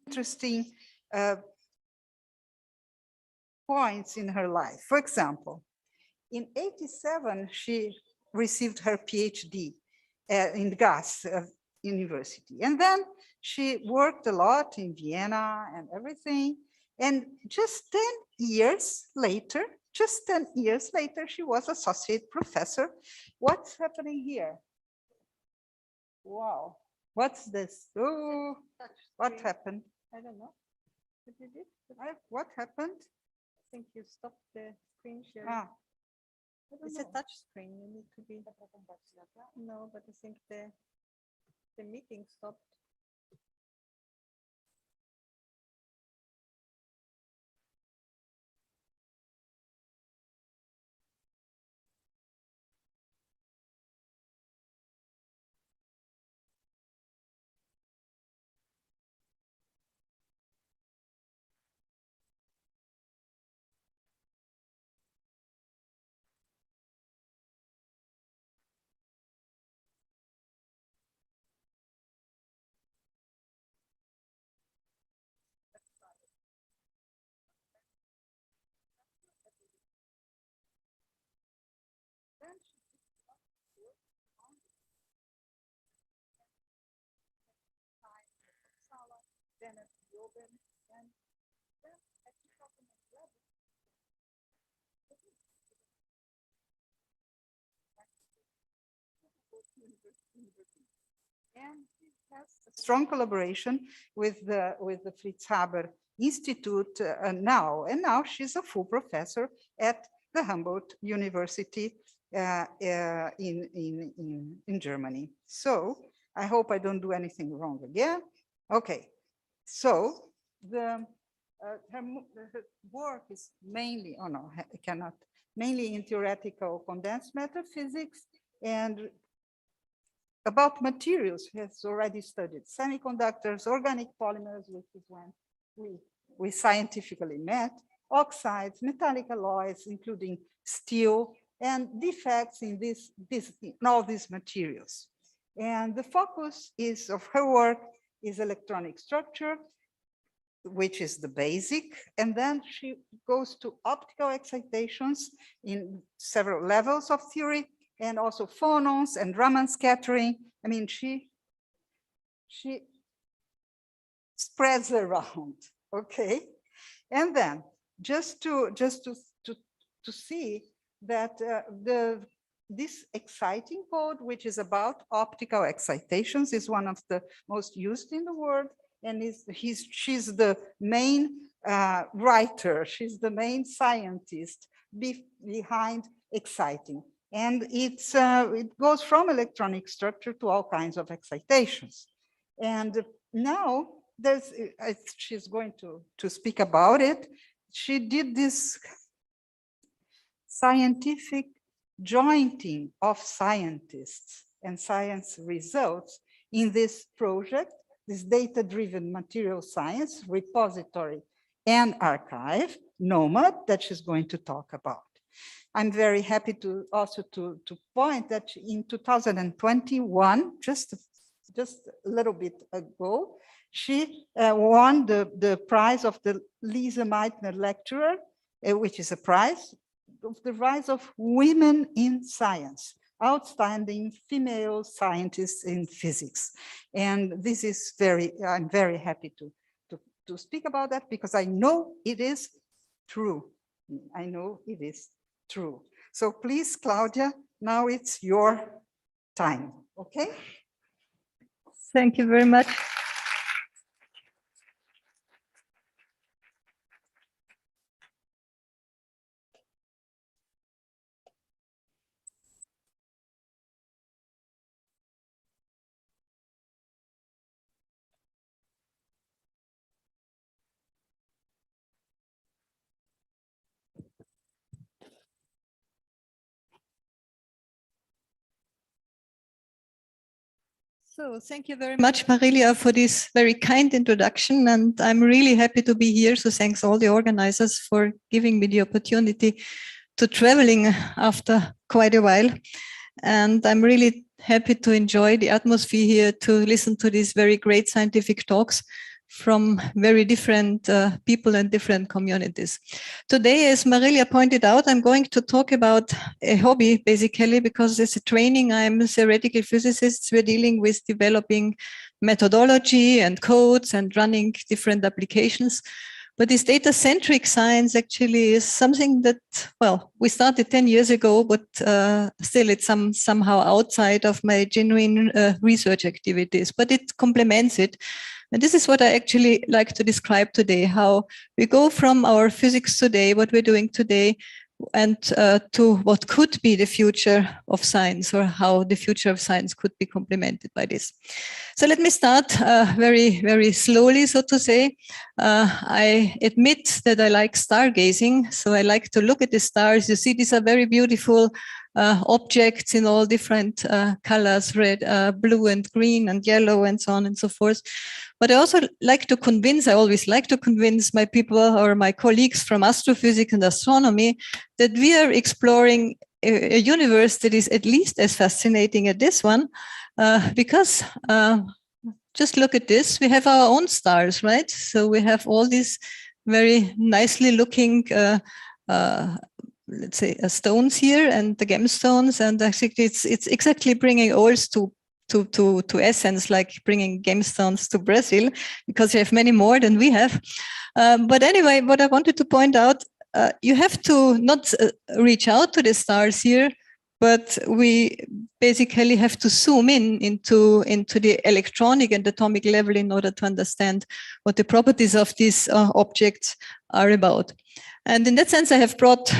interesting points in her life. For example, in '87, she received her PhD in gas University. And then she worked a lot in Vienna and everything. And just 10 years later, she was associate professor. What's happening here? Wow, what's this? Oh, what happened? I don't know. What did it? What happened? I think you stopped the screen sharing. Ah, it's a touch screen. You need to be. No, but I think the meeting stopped. Then at the open, and then at the level. And it has a strong collaboration with the Fritz Haber Institute now. And now she's a full professor at the Humboldt-Universität in Germany. So I hope I don't do anything wrong again. Okay, so her work is mainly, oh no, I cannot, mainly in theoretical condensed matter physics and about materials. She has already studied semiconductors, organic polymers, which is when we scientifically met, oxides, metallic alloys, including steel, and defects in all these materials. And the focus of her work is electronic structure, which is the basic, and then she goes to optical excitations in several levels of theory, and also phonons and Raman scattering. I mean, she spreads around, okay? And then just to see that this exciting code, which is about optical excitations, is one of the most used in the world, and she's the main writer, she's the main scientist behind exciting. And it goes from electronic structure to all kinds of excitations. And now she's going to speak about it. She did this scientific jointing of scientists and science results in this project, this data-driven material science repository and archive, NOMAD, that she's going to talk about. I'm very happy to also to point that in 2021, just a little bit ago, she won the prize of the Lise Meitner Lecturer, which is a prize of the rise of women in science, outstanding female scientists in physics. And this is I'm very happy to speak about that because I know it is true. I know it is true. So please, Claudia, now it's your time, okay? Thank you very much. So thank you very much, Marilia, for this very kind introduction. And I'm really happy to be here. So thanks all the organizers for giving me the opportunity to traveling after quite a while. And I'm really happy to enjoy the atmosphere here, to listen to these very great scientific talks from very different people and different communities. Today, as Marilia pointed out, I'm going to talk about a hobby, basically, because it's a training. I'm a theoretical physicist. We're dealing with developing methodology and codes and running different applications. But this data-centric science actually is something that, well, we started 10 years ago, but still it's somehow outside of my genuine research activities, but it complements it. And this is what I actually like to describe today, how we go from our physics today, what we're doing today, and to what could be the future of science, or how the future of science could be complemented by this. So let me start very, very slowly, so to say. I admit that I like stargazing, so I like to look at the stars. You see, these are very beautiful objects in all different colors, red, blue and green and yellow and so on and so forth. But I also like to convince, I always like to convince my people or my colleagues from astrophysics and astronomy that we are exploring a universe that is at least as fascinating as this one, because just look at this, we have our own stars, right? So we have all these very nicely looking let's say stones here and the gemstones, and I think it's exactly bringing ores to essence, like bringing gemstones to Brazil, because they have many more than we have. But anyway, what I wanted to point out, you have to not reach out to the stars here, but we basically have to zoom into the electronic and atomic level in order to understand what the properties of these objects are about. And in that sense, I have brought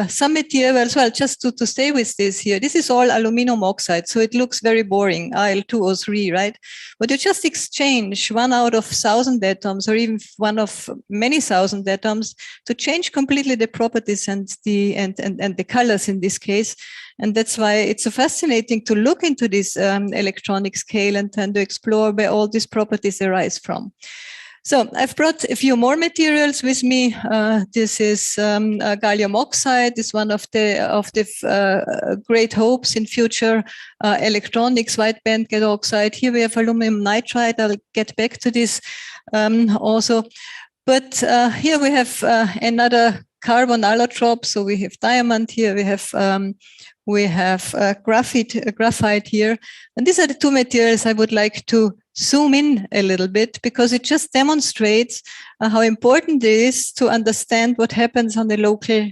some material as well, just to stay with this here. This is all aluminum oxide, so it looks very boring, Al2O3, right? But you just exchange 1 out of 1,000 atoms, or even 1 of many thousand atoms, to change completely the properties and the colors in this case. And that's why it's so fascinating to look into this electronic scale and to explore where all these properties arise from. So I've brought a few more materials with me. This is gallium oxide. It's one of the great hopes in future electronics, wide bandgap oxide. Here we have aluminum nitride. I'll get back to this also. But here we have another carbon allotrope. So we have diamond here. We have graphite here. And these are the two materials I would like to zoom in a little bit, because it just demonstrates how important it is to understand what happens on the local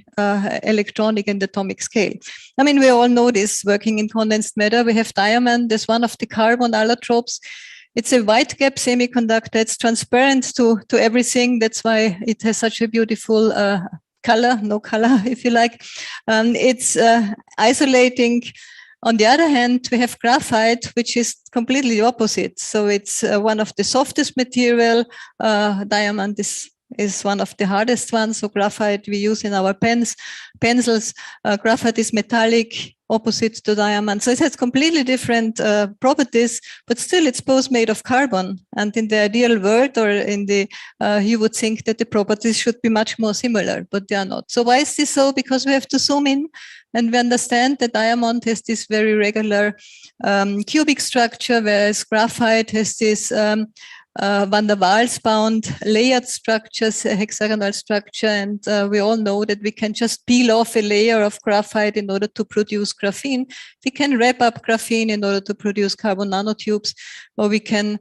electronic and atomic scale. I mean, we all know this working in condensed matter. We have diamond as one of the carbon allotropes. It's a wide gap semiconductor. It's transparent to everything. That's why it has such a beautiful color, no color, if you like. It's isolating. On the other hand, we have graphite, which is completely the opposite. So it's one of the softest material. Diamond is one of the hardest ones. So graphite we use in our pencils. Graphite is metallic, opposite to diamond. So it has completely different properties, but still it's both made of carbon. And in the ideal world, or in the, you would think that the properties should be much more similar, but they are not. So why is this so? Because we have to zoom in, and we understand that diamond has this very regular cubic structure, whereas graphite has this van der Waals bound layered structures, a hexagonal structure. And we all know that we can just peel off a layer of graphite in order to produce graphene. We can wrap up graphene in order to produce carbon nanotubes, or we can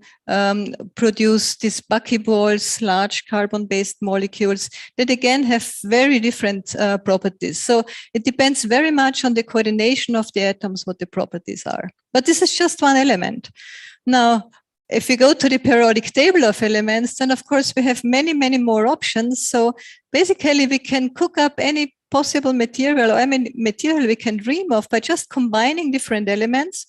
produce these buckyballs, large carbon-based molecules that again have very different properties. So it depends very much on the coordination of the atoms, what the properties are. But this is just one element. Now, if we go to the periodic table of elements, then of course we have many, many more options. So basically we can cook up any possible material, or any material we can dream of, by just combining different elements,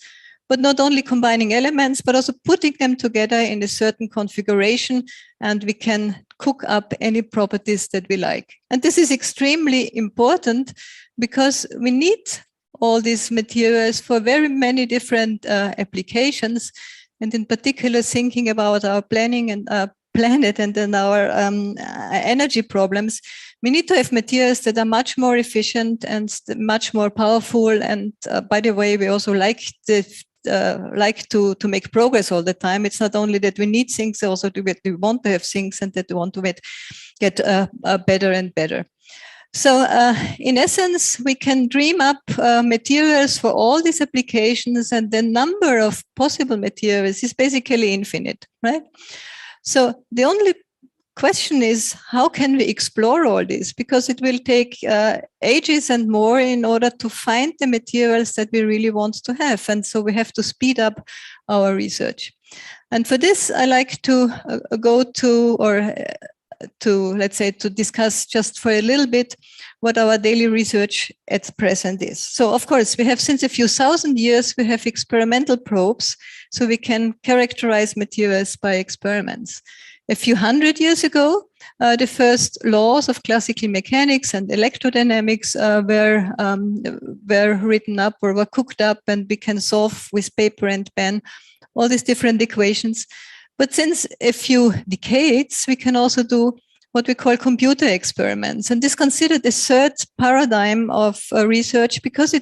but not only combining elements, but also putting them together in a certain configuration, and we can cook up any properties that we like. And this is extremely important, because we need all these materials for very many different applications. And in particular, thinking about our planning and planet and then our energy problems, we need to have materials that are much more efficient and much more powerful. And by the way, we also like the like to make progress all the time. It's not only that we need things, also that we want to have things and that we want to get better and better. So in essence, we can dream up materials for all these applications, and the number of possible materials is basically infinite, right? So the only question is, how can we explore all this? Because it will take ages and more in order to find the materials that we really want to have. And so we have to speed up our research. And for this, I like to go to, or let's say, to discuss just for a little bit what our daily research at present is. So of course, we have, since a few thousand years, we have experimental probes, so we can characterize materials by experiments. A few hundred years ago, the first laws of classical mechanics and electrodynamics were written up or were cooked up, and we can solve with paper and pen all these different equations. But since a few decades, we can also do what we call computer experiments. And this is considered a third paradigm of research, because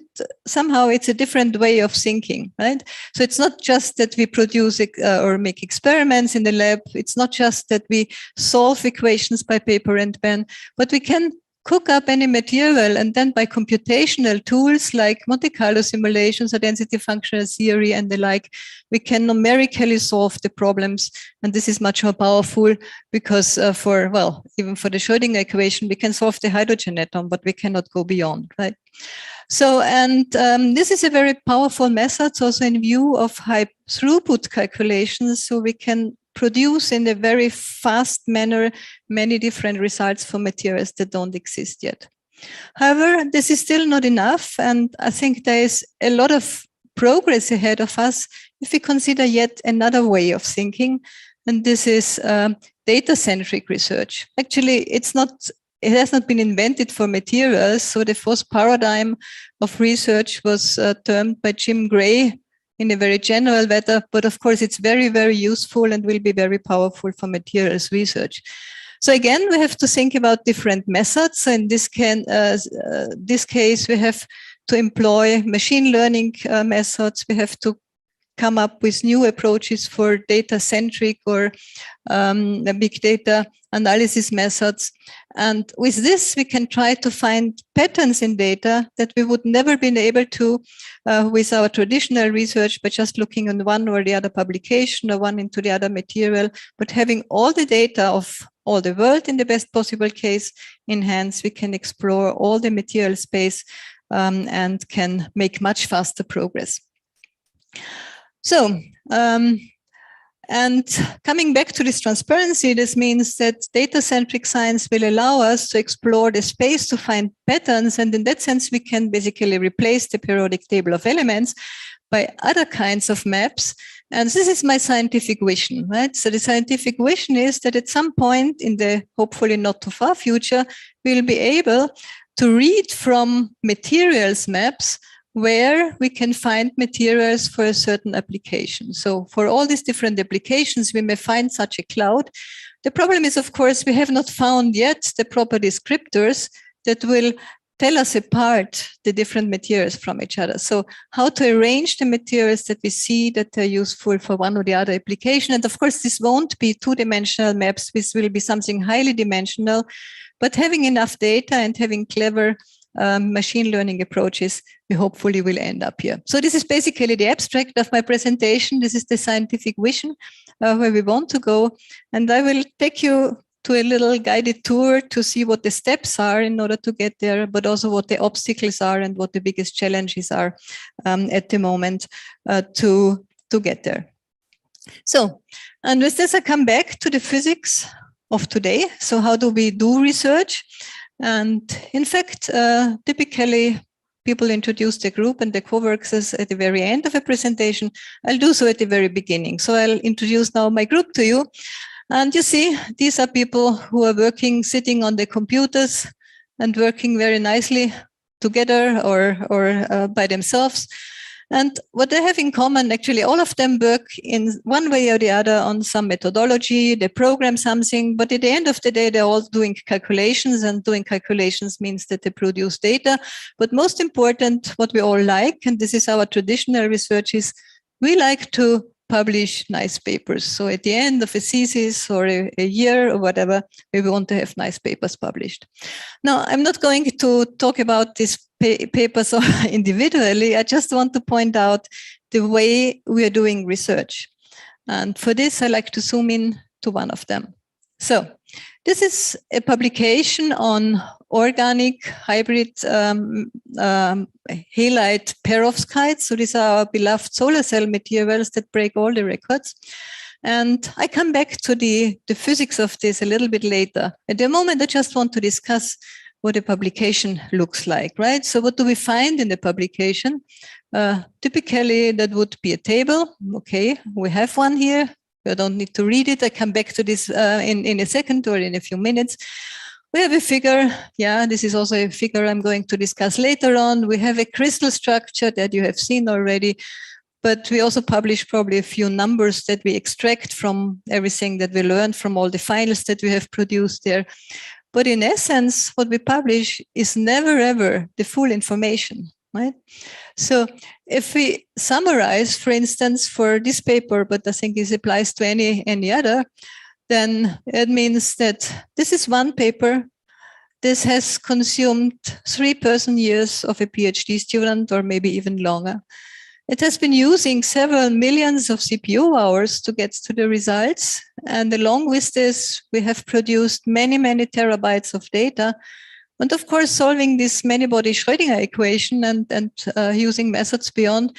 somehow it's a different way of thinking, right? So it's not just that we produce or make experiments in the lab. It's not just that we solve equations by paper and pen, but we can cook up any material, and then by computational tools like Monte Carlo simulations or density functional theory and the like, we can numerically solve the problems. And this is much more powerful, because even for the Schrödinger equation, we can solve the hydrogen atom, but we cannot go beyond, right? So, and this is a very powerful method also in view of high throughput calculations. So we can produce in a very fast manner many different results for materials that don't exist yet. However, this is still not enough, and I think there is a lot of progress ahead of us if we consider yet another way of thinking, and this is data-centric research. Actually, it has not been invented for materials, so the first paradigm of research was termed by Jim Gray in a very general matter, but of course it's very, very useful and will be very powerful for materials research. So again, we have to think about different methods. So in this case, we have to employ machine learning methods. We have to come up with new approaches for data-centric or big data analysis methods. And with this, we can try to find patterns in data that we would never been able to with our traditional research by just looking on one or the other publication or one into the other material, but having all the data of all the world in the best possible case in hands, we can explore all the material space and can make much faster progress. So, and coming back to this transparency, this means that data-centric science will allow us to explore the space to find patterns. And in that sense, we can basically replace the periodic table of elements by other kinds of maps. And this is my scientific vision, right? So the scientific vision is that at some point in the hopefully not too far future, we'll be able to read from materials maps where we can find materials for a certain application. So for all these different applications, we may find such a cloud. The problem is, of course, we have not found yet the proper descriptors that will tell us apart the different materials from each other. So how to arrange the materials that we see that are useful for one or the other application. And of course, this won't be two-dimensional maps. This will be something highly dimensional, but having enough data and having clever machine learning approaches, we hopefully will end up here. So this is basically the abstract of my presentation. This is the scientific vision where we want to go. And I will take you to a little guided tour to see what the steps are in order to get there, but also what the obstacles are and what the biggest challenges are at the moment to get there. So, and with this, I come back to the physics of today. So how do we do research? And in fact, typically people introduce the group and the co-workers at the very end of a presentation. I'll do so at the very beginning. So I'll introduce now my group to you. And you see, these are people who are working, sitting on the computers and working very nicely together or by themselves. And what they have in common, actually, all of them work in one way or the other on some methodology, they program something, but at the end of the day, they're all doing calculations, and doing calculations means that they produce data. But most important, what we all like, and this is our traditional research, is we like to publish nice papers. So at the end of a thesis or a year or whatever, we want to have nice papers published. Now, I'm not going to talk about these papers individually. I just want to point out the way we are doing research. And for this, I like to zoom in to one of them. So this is a publication on organic hybrid halide perovskites. So these are our beloved solar cell materials that break all the records. And I come back to the physics of this a little bit later. At the moment, I just want to discuss what a publication looks like, right? So what do we find in the publication? Typically, that would be a table. Okay, we have one here. I don't need to read it. I come back to this in a second or in a few minutes. We have a figure. Yeah, this is also a figure I'm going to discuss later on. We have a crystal structure that you have seen already, but we also publish probably a few numbers that we extract from everything that we learned from all the files that we have produced there. But in essence, what we publish is never ever the full information, right? So if we summarize, for instance, for this paper, but I think this applies to any other, then it means that this is one paper. This has consumed 3 person-years of a PhD student, or maybe even longer. It has been using several millions of CPU hours to get to the results. And along with this, we have produced many, many terabytes of data. And of course, solving this many-body Schrödinger equation and using methods beyond,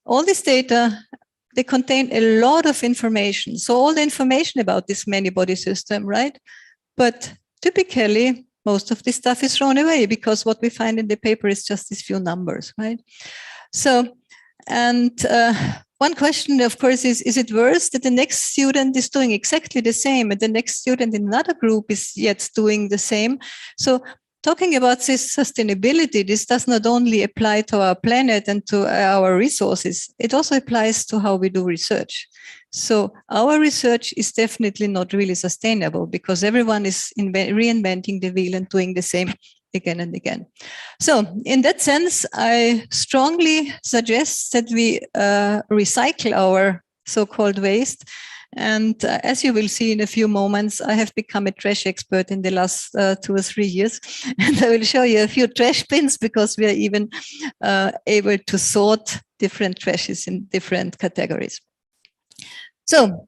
all this data, they contain a lot of information. So all the information about this many-body system, right? But typically, most of this stuff is thrown away because what we find in the paper is just these few numbers, right? So, and one question, of course, is it worse that the next student is doing exactly the same and the next student in another group is yet doing the same? So talking about this sustainability, this does not only apply to our planet and to our resources, it also applies to how we do research. So our research is definitely not really sustainable because everyone is reinventing the wheel and doing the same again and again. So in that sense, I strongly suggest that we recycle our so-called waste. And as you will see in a few moments, I have become a trash expert in the last 2 or 3 years. And I will show you a few trash bins because we are even able to sort different trashes in different categories. So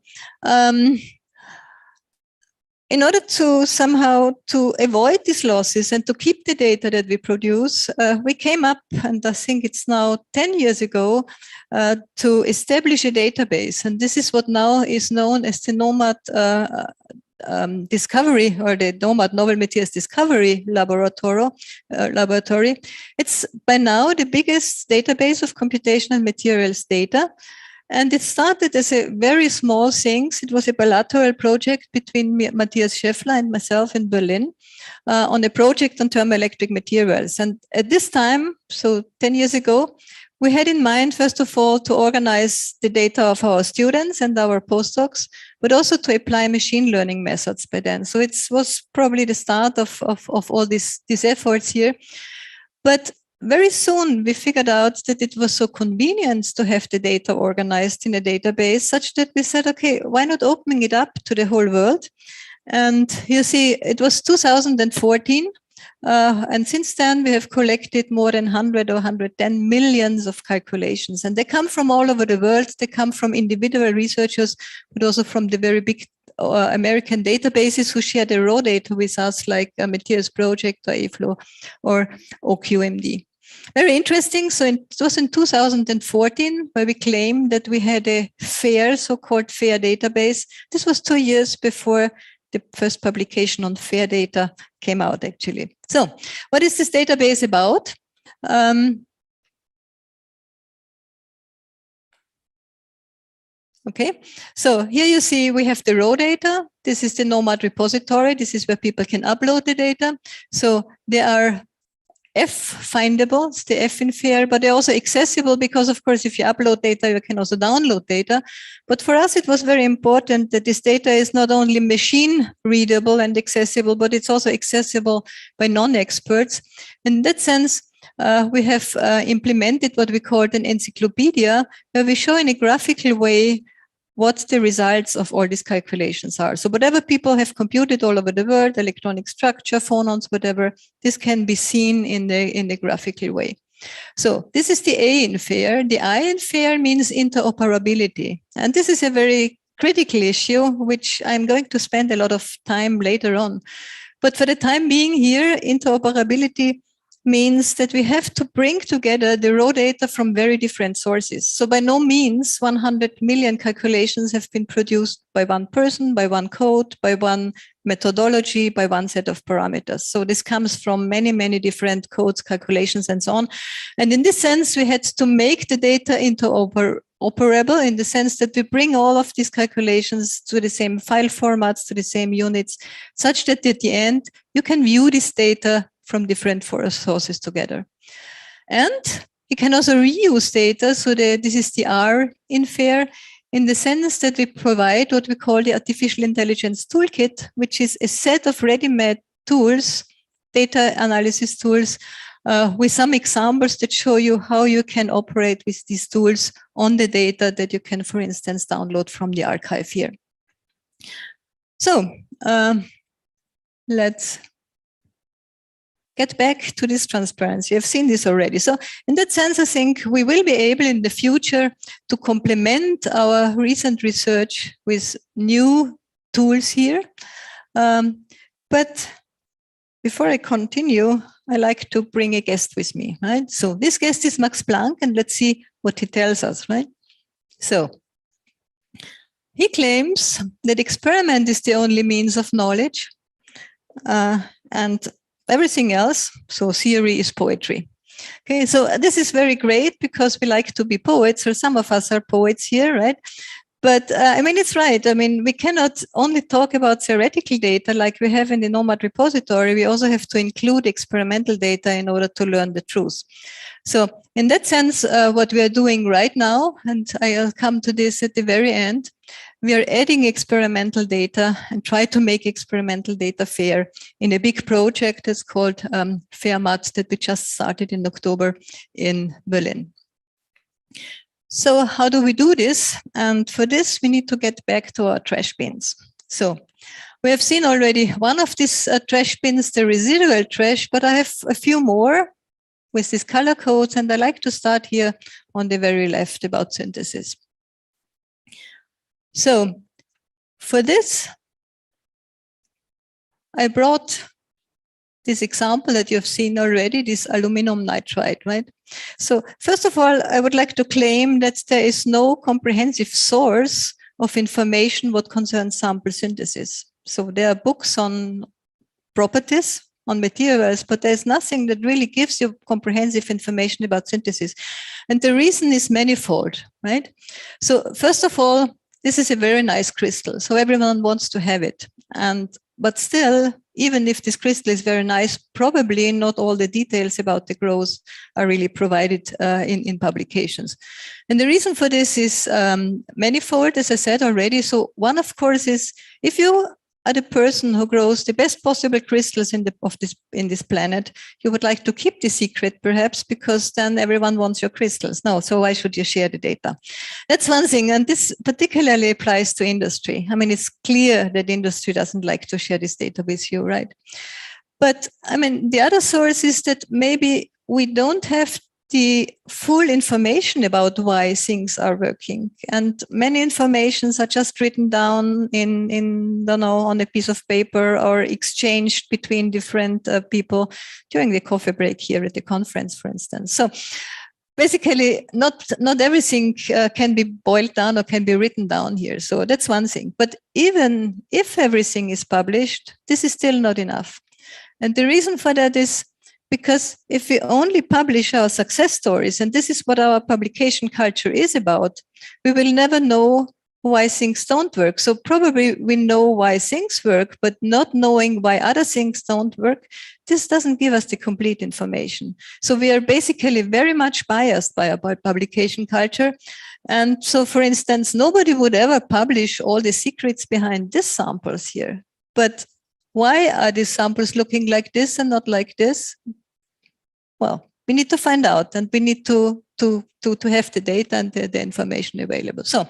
in order to somehow to avoid these losses and to keep the data that we produce, we came up, and I think it's now 10 years ago, to establish a database. And this is what now is known as the NOMAD discovery, or the NOMAD Novel Materials Discovery Laboratory. It's by now the biggest database of computational materials data. And it started as a very small thing. It was a bilateral project between Matthias Scheffler and myself in Berlin on a project on thermoelectric materials. And at this time, so 10 years ago, we had in mind, first of all, to organize the data of our students and our postdocs, but also to apply machine learning methods by then. So it was probably the start of all these efforts here. But very soon, we figured out that it was so convenient to have the data organized in a database such that we said, okay, why not opening it up to the whole world? And you see, it was 2014. And since then, we have collected more than 100 or 110 millions of calculations. And they come from all over the world. They come from individual researchers, but also from the very big American databases who share the raw data with us, like Materials Project or AFLOW or OQMD. Very interesting. So it was in 2014 where we claimed that we had a fair, so-called fair database. This was 2 years before the first publication on fair data came out, actually. So what is this database about? Okay, so here you see we have the raw data. This is the NOMAD repository. This is where people can upload the data. So they are F-findable, it's the F in fair, but they're also accessible because, of course, if you upload data, you can also download data. But for us, it was very important that this data is not only machine readable and accessible, but it's also accessible by non-experts. In that sense, we have implemented what we call an encyclopedia, where we show in a graphical way what the results of all these calculations are. So whatever people have computed all over the world, electronic structure, phonons, whatever, this can be seen in the graphical way. So this is the A in FAIR. The I in FAIR means interoperability. And this is a very critical issue, which I'm going to spend a lot of time later on. But for the time being here, interoperability means that we have to bring together the raw data from very different sources. So by no means 100 million calculations have been produced by one person, by one code, by one methodology, by one set of parameters. So this comes from many, many different codes, calculations, and so on. And in this sense, we had to make the data interoperable in the sense that we bring all of these calculations to the same file formats, to the same units, such that at the end, you can view this data from different sources together. And you can also reuse data. So this is the R in FAIR, in the sense that we provide what we call the Artificial Intelligence Toolkit, which is a set of ready-made tools, data analysis tools, with some examples that show you how you can operate with these tools on the data that you can, for instance, download from the archive here. So let's get back to this transparency. I've seen this already. So in that sense, I think we will be able in the future to complement our recent research with new tools here. But before I continue, I like to bring a guest with me, right? So this guest is Max Planck, and let's see what he tells us, right? So he claims that experiment is the only means of knowledge, and everything else, so theory is poetry. Okay, so this is very great because we like to be poets, or some of us are poets here, right? But I mean, it's right. I mean, we cannot only talk about theoretical data like we have in the NOMAD repository. We also have to include experimental data in order to learn the truth. So in that sense, what we are doing right now, and I'll come to this at the very end, we are adding experimental data and try to make experimental data fair in a big project that's called FAIRMAT that we just started in October in Berlin. So how do we do this? And for this, we need to get back to our trash bins. So we have seen already one of these trash bins, the residual trash, but I have a few more with these color codes, and I like to start here on the very left about synthesis. So for this, I brought this example that you've seen already, this aluminum nitride, right? So first of all, I would like to claim that there is no comprehensive source of information what concerns sample synthesis. So there are books on properties, on materials, but there's nothing that really gives you comprehensive information about synthesis. And the reason is manifold, right? So first of all, this is a very nice crystal, so everyone wants to have it. But still, even if this crystal is very nice, probably not all the details about the growth are really provided in publications. And the reason for this is manifold, as I said already. So one, of course, is if you are the person who grows the best possible crystals in this planet, you would like to keep the secret, perhaps, because then everyone wants your crystals. No, so why should you share the data? That's one thing, and this particularly applies to industry. I mean, it's clear that industry doesn't like to share this data with you, right? But I mean, the other source is that maybe we don't have the full information about why things are working. And many informations are just written down on a piece of paper or exchanged between different people during the coffee break here at the conference, for instance. So basically, not everything can be boiled down or can be written down here. So that's one thing. But even if everything is published, this is still not enough. And the reason for that is because if we only publish our success stories, and this is what our publication culture is about, we will never know why things don't work. So probably we know why things work, but not knowing why other things don't work, this doesn't give us the complete information. So we are basically very much biased by our publication culture. And so, for instance, nobody would ever publish all the secrets behind these samples here. But why are these samples looking like this and not like this? Well, we need to find out, and we need to have the data and the information available. So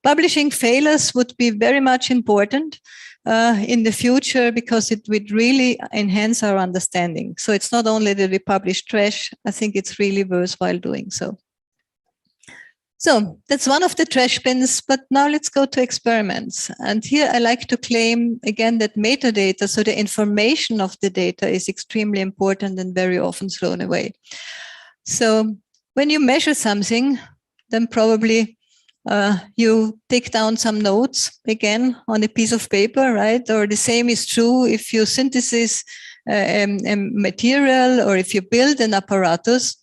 publishing failures would be very much important in the future, because it would really enhance our understanding. So it's not only that we publish trash, I think it's really worthwhile doing so. So that's one of the trash bins, but now let's go to experiments. And here I like to claim again that metadata, so the information of the data, is extremely important and very often thrown away. So when you measure something, then probably you take down some notes again on a piece of paper, right? Or the same is true if you synthesize a material, or if you build an apparatus.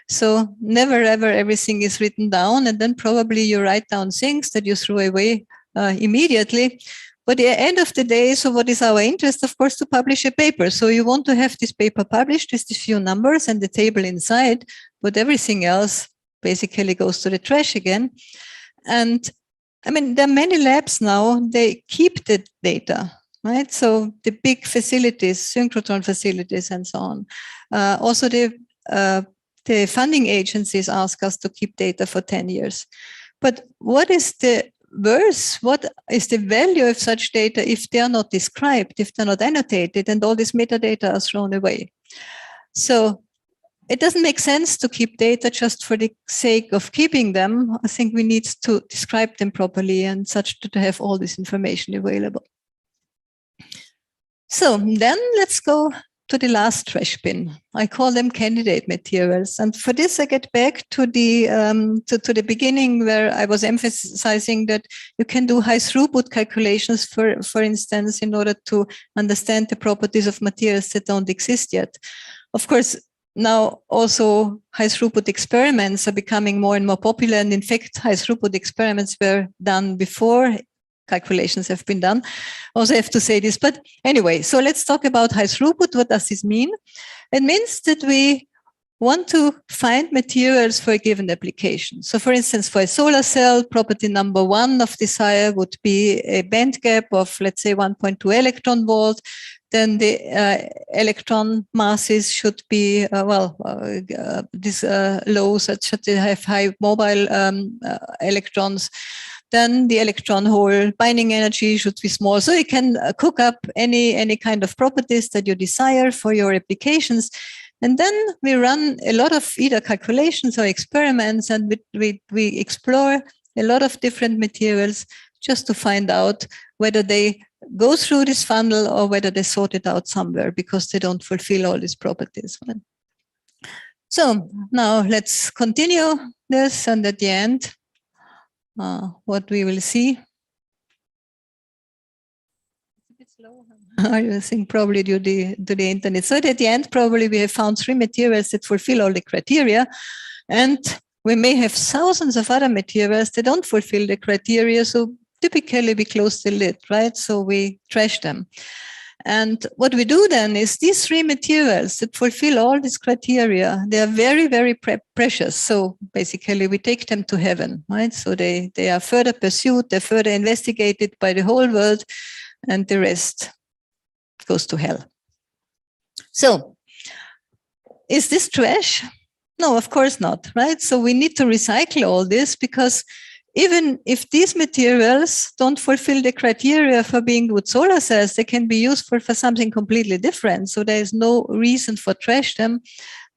So never ever everything is written down, and then probably you write down things that you throw away immediately. But at the end of the day, so what is our interest? Of course, to publish a paper. So you want to have this paper published with these few numbers and the table inside, but everything else basically goes to the trash again. And I mean, there are many labs now, they keep the data, right? So the big facilities, synchrotron facilities and so on. Also the funding agencies ask us to keep data for 10 years. But what is the worth? What is the value of such data if they are not described, if they're not annotated, and all this metadata are thrown away? So it doesn't make sense to keep data just for the sake of keeping them. I think we need to describe them properly and such to have all this information available. So then let's go to the last trash bin. I call them candidate materials. And for this, I get back to the to the beginning, where I was emphasizing that you can do high throughput calculations, for instance, in order to understand the properties of materials that don't exist yet. Of course, now also high throughput experiments are becoming more and more popular. And in fact, high throughput experiments were done before calculations have been done. Also have to say this, but anyway, so let's talk about high throughput. What does this mean? It means that we want to find materials for a given application. So for instance, for a solar cell, property number 1 of desire would be a band gap of, let's say, 1.2 electron volt. Then the electron masses should be, low, such that they have high mobile electrons. Then the electron hole binding energy should be small. So you can cook up any kind of properties that you desire for your applications. And then we run a lot of either calculations or experiments, and we explore a lot of different materials just to find out whether they go through this funnel or whether they sort it out somewhere because they don't fulfill all these properties. So now let's continue this, and at the end, what we will see. I think probably due to the internet. So at the end, probably we have found 3 materials that fulfill all the criteria, and we may have thousands of other materials that don't fulfill the criteria. So typically we close the lid, right? So we trash them. And what we do then is these 3 materials that fulfill all these criteria, they are very, very precious. So basically we take them to heaven, right? So they are further pursued, they're further investigated by the whole world, and the rest goes to hell. So is this trash? No, of course not, right? So we need to recycle all this, because even if these materials don't fulfill the criteria for being good solar cells, they can be useful for something completely different. So there is no reason for trash them.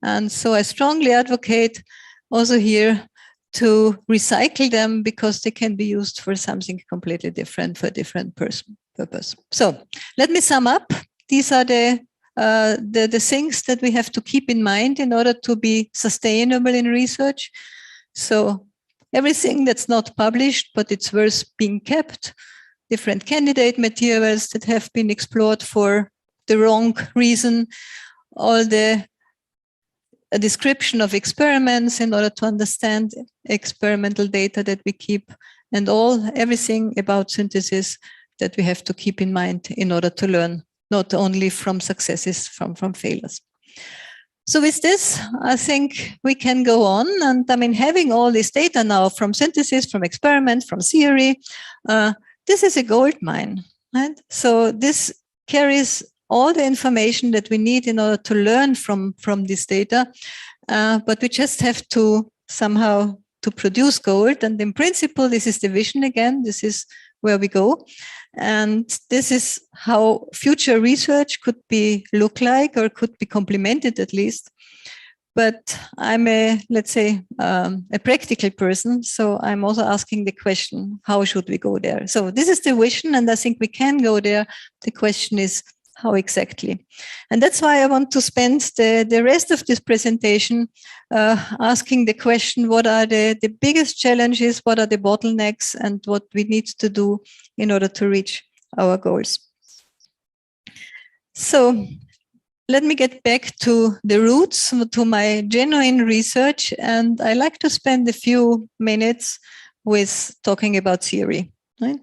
And so I strongly advocate also here to recycle them, because they can be used for something completely different for a different purpose. So let me sum up. These are the things that we have to keep in mind in order to be sustainable in research. So everything that's not published, but it's worth being kept, different candidate materials that have been explored for the wrong reason, all the a description of experiments in order to understand experimental data that we keep, and everything about synthesis that we have to keep in mind in order to learn, not only from successes, from failures. So with this, I think we can go on. And I mean, having all this data now from synthesis, from experiment, from theory, this is a gold mine, right? So this carries all the information that we need in order to learn from this data. but we just have to somehow to produce gold. And in principle, this is the vision again. This is where we go. And this is how future research could be look like, or could be complemented at least. But I'm let's say, a practical person. So I'm also asking the question, how should we go there? So this is the vision, and I think we can go there. The question is, how exactly? And that's why I want to spend the rest of this presentation asking the question, what are the biggest challenges, what are the bottlenecks, and what we need to do in order to reach our goals. So let me get back to the roots, to my genuine research, and I like to spend a few minutes with talking about theory. Right?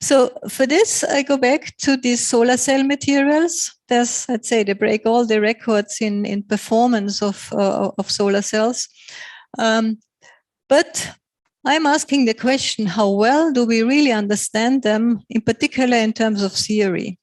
So for this, I go back to these solar cell materials. There's, I'd say, they break all the records in performance of solar cells. But I'm asking the question, how well do we really understand them, in particular in terms of theory?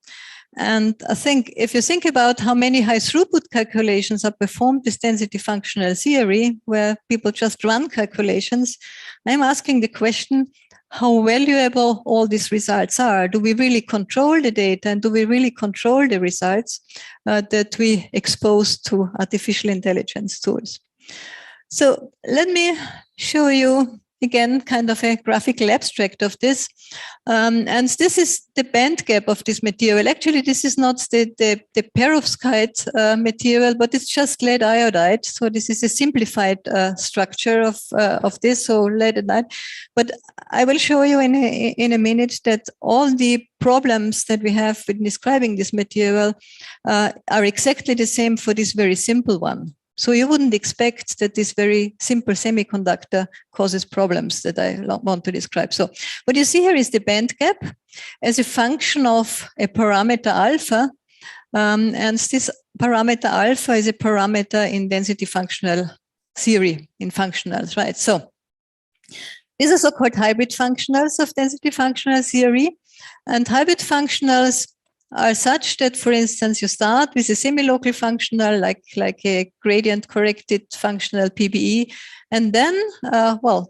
And I think if you think about how many high throughput calculations are performed with density functional theory, where people just run calculations, I'm asking the question, how valuable all these results are. Do we really control the data, and do we really control the results that we expose to artificial intelligence tools? So let me show you again kind of a graphical abstract of this. And this is the band gap of this material. Actually, this is not the perovskite material, but it's just lead iodide. So this is a simplified structure of this, so lead iodide. But I will show you in a minute that all the problems that we have in describing this material are exactly the same for this very simple one. So you wouldn't expect that this very simple semiconductor causes problems that I want to describe. So what you see here is the band gap as a function of a parameter alpha. And this parameter alpha is a parameter in density functional theory, in functionals, right? So these are so-called hybrid functionals of density functional theory. And hybrid functionals are such that, for instance, you start with a semi-local functional, like a gradient-corrected functional PBE, and then,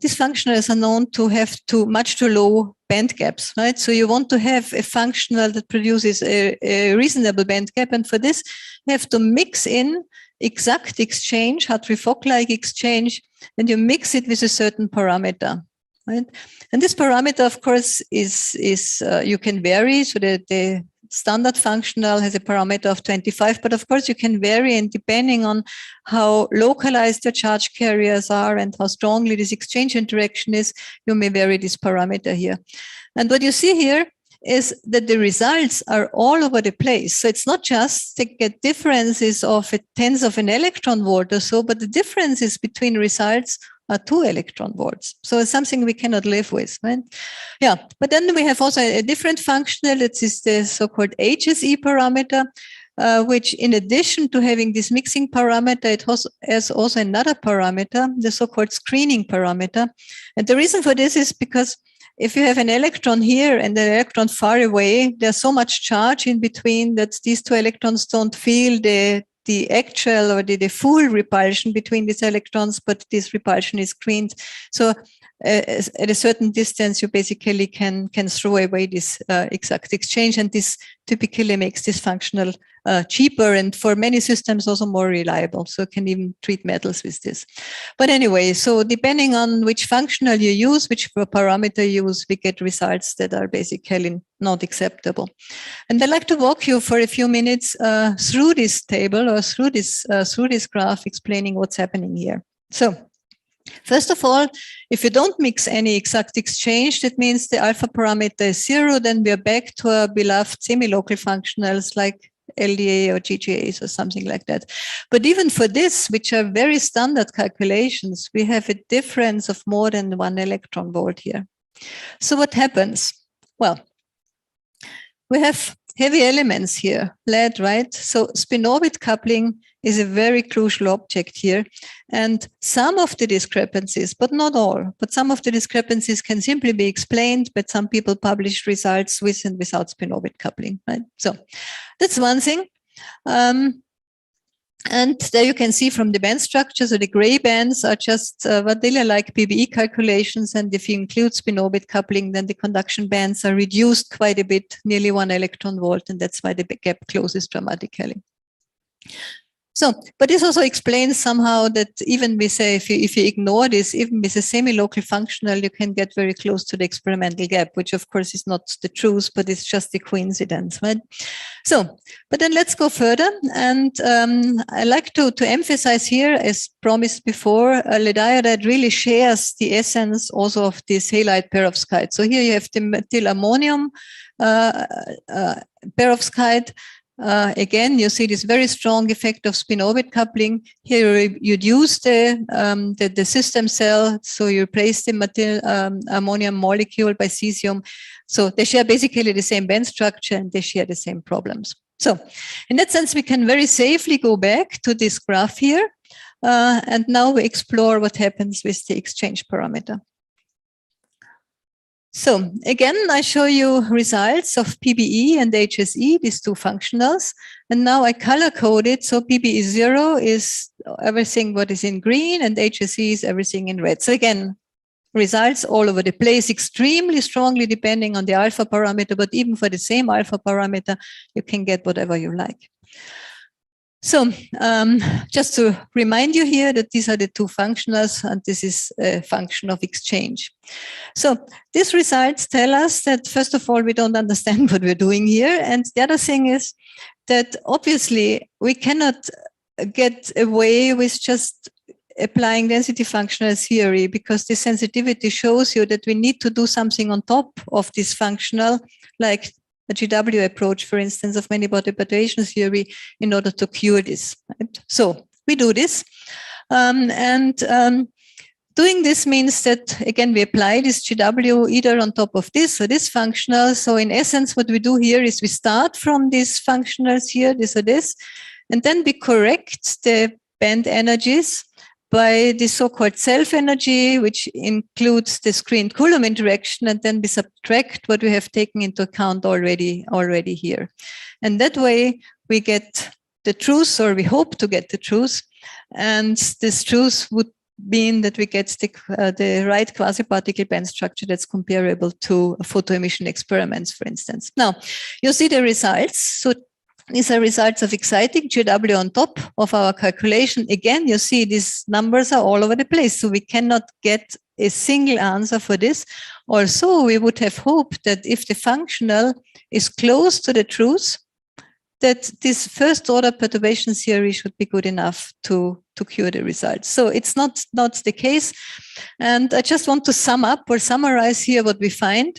these functionals are known to have much too low band gaps, right? So you want to have a functional that produces a reasonable band gap, and for this, you have to mix in exact exchange, Hartree-Fock-like exchange, and you mix it with a certain parameter. Right? And this parameter, of course, is you can vary, so that the standard functional has a parameter of 25, but of course you can vary, and depending on how localized your charge carriers are and how strongly this exchange interaction is, you may vary this parameter here. And what you see here is that the results are all over the place. So it's not just to get differences of a tenth of an electron volt or so, but the differences between results are 2 electron volts. So it's something we cannot live with, right? Yeah, but then we have also a different functional, that is the so-called Hse parameter, which in addition to having this mixing parameter, it has also another parameter, the so-called screening parameter. And the reason for this is because if you have an electron here and an electron far away, there's so much charge in between that these 2 electrons don't feel the actual or the full repulsion between these electrons, but this repulsion is screened. So at a certain distance, you basically can throw away this exact exchange, and this typically makes this functional cheaper, and for many systems also more reliable. So you can even treat metals with this. But anyway, so depending on which functional you use, which parameter you use, we get results that are basically not acceptable. And I'd like to walk you for a few minutes through this table, or through this graph, explaining what's happening here. So first of all, if you don't mix any exact exchange, that means the alpha parameter is 0, then we are back to our beloved semi-local functionals like LDA or GGAs or something like that. But even for this, which are very standard calculations, we have a difference of more than 1 electron volt here. So what happens? Well, we have heavy elements here, lead, right? So spin-orbit coupling is a very crucial object here. And some of the discrepancies, but not all, but some of the discrepancies can simply be explained, but some people publish results with and without spin-orbit coupling, right? So that's one thing. And there you can see from the band structure, so the gray bands are just Vadela-like PBE calculations, and if you include spin-orbit coupling, then the conduction bands are reduced quite a bit, nearly 1 electron volt, and that's why the gap closes dramatically. So, but this also explains somehow that even we say if you ignore this, even with a semi-local functional, you can get very close to the experimental gap, which of course is not the truth, but it's just a coincidence, right? So, but then let's go further, and I like to emphasize here, as promised before, a diode really shares the essence also of this halide perovskite. So here you have the methyl ammonium perovskite. Again, you see this very strong effect of spin-orbit coupling. Here you reduce the system cell, so you replace the methyl ammonium molecule by cesium. So they share basically the same band structure, and they share the same problems. So in that sense, we can very safely go back to this graph here. And now we explore what happens with the exchange parameter. So again, I show you results of PBE and HSE, these two functionals. And now I color code it. So PBE 0 is everything what is in green, and HSE is everything in red. So again, results all over the place, extremely strongly depending on the alpha parameter, but even for the same alpha parameter, you can get whatever you like. So just to remind you here that these are the two functionals, and this is a function of exchange. So these results tell us that, first of all, we don't understand what we're doing here. And the other thing is that obviously we cannot get away with just applying density functional theory, because the sensitivity shows you that we need to do something on top of this functional, like a GW approach, for instance, of many-body perturbation theory, in order to cure this. Right? So we do this. Doing this means that, again, we apply this GW either on top of this or this functional. So in essence, what we do here is we start from these functionals here, this or this, and then we correct the band energies by the so-called self-energy, which includes the screened Coulomb interaction, and then we subtract what we have taken into account already here. And that way we get the truth, or we hope to get the truth. And this truth would mean that we get the right quasi-particle band structure that's comparable to photoemission experiments, for instance. Now, you see the results. So these are results of exciting GW on top of our calculation. Again, you see these numbers are all over the place, so we cannot get a single answer for this. Also, we would have hoped that if the functional is close to the truth, that this first order perturbation theory should be good enough to cure the results. So it's not the case. And I just want to sum up or summarize here what we find.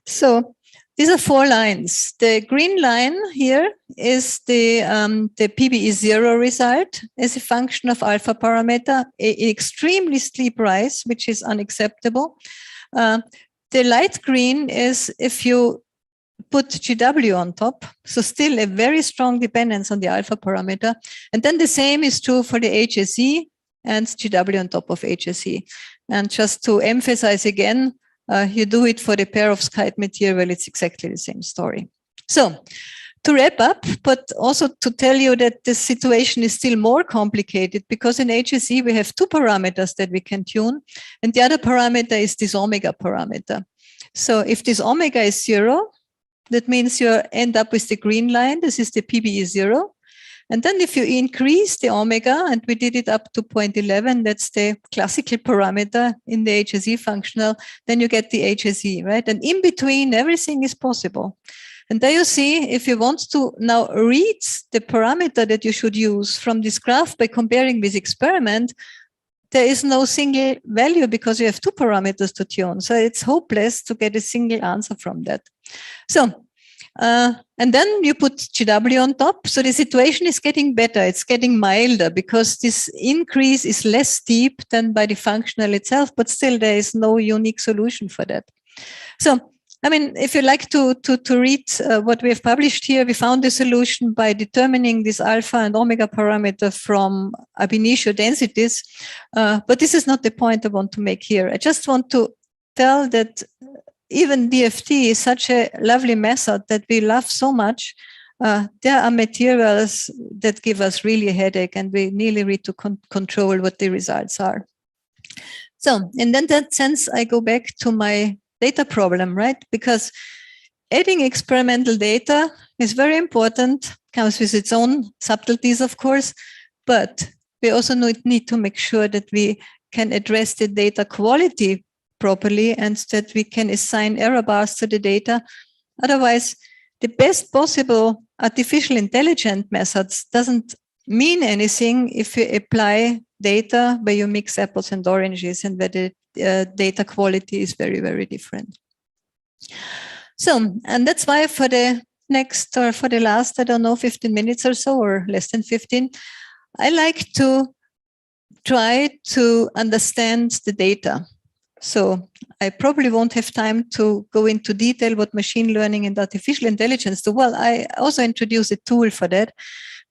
So these are 4 lines. The green line here is the PBE 0 result as a function of alpha parameter, an extremely steep rise, which is unacceptable. The light green is if you put GW on top, so still a very strong dependence on the alpha parameter. And then the same is true for the HSE and GW on top of HSE. And just to emphasize again, you do it for the perovskite material, it's exactly the same story. So to wrap up, but also to tell you that the situation is still more complicated, because in HSE we have 2 parameters that we can tune, and the other parameter is this omega parameter. So if this omega is 0, that means you end up with the green line. This is the PBE 0. And then if you increase the omega, and we did it up to 0.11, that's the classical parameter in the HSE functional, then you get the HSE, right? And in between, everything is possible. And there you see, if you want to now read the parameter that you should use from this graph by comparing with experiment, there is no single value because you have 2 parameters to tune. So it's hopeless to get a single answer from that. So, and then you put GW on top. So the situation is getting better. It's getting milder because this increase is less steep than by the functional itself, but still there is no unique solution for that. So, I mean, if you like to read what we have published here, we found a solution by determining this alpha and omega parameter from ab initio densities. But this is not the point I want to make here. I just want to tell that even DFT is such a lovely method that we love so much there are materials that give us really a headache, and we nearly need to control what the results are. So in that sense, I go back to my data problem, right? Because adding experimental data is very important, comes with its own subtleties, of course, but we also need to make sure that we can address the data quality properly and that we can assign error bars to the data. Otherwise, the best possible artificial intelligence methods doesn't mean anything if you apply data where you mix apples and oranges and where the data quality is very, very different. So, and that's why for the next, or for the last, I don't know, 15 minutes or so, or less than 15, I like to try to understand the data. So I probably won't have time to go into detail what machine learning and artificial intelligence do. Well, I also introduced a tool for that.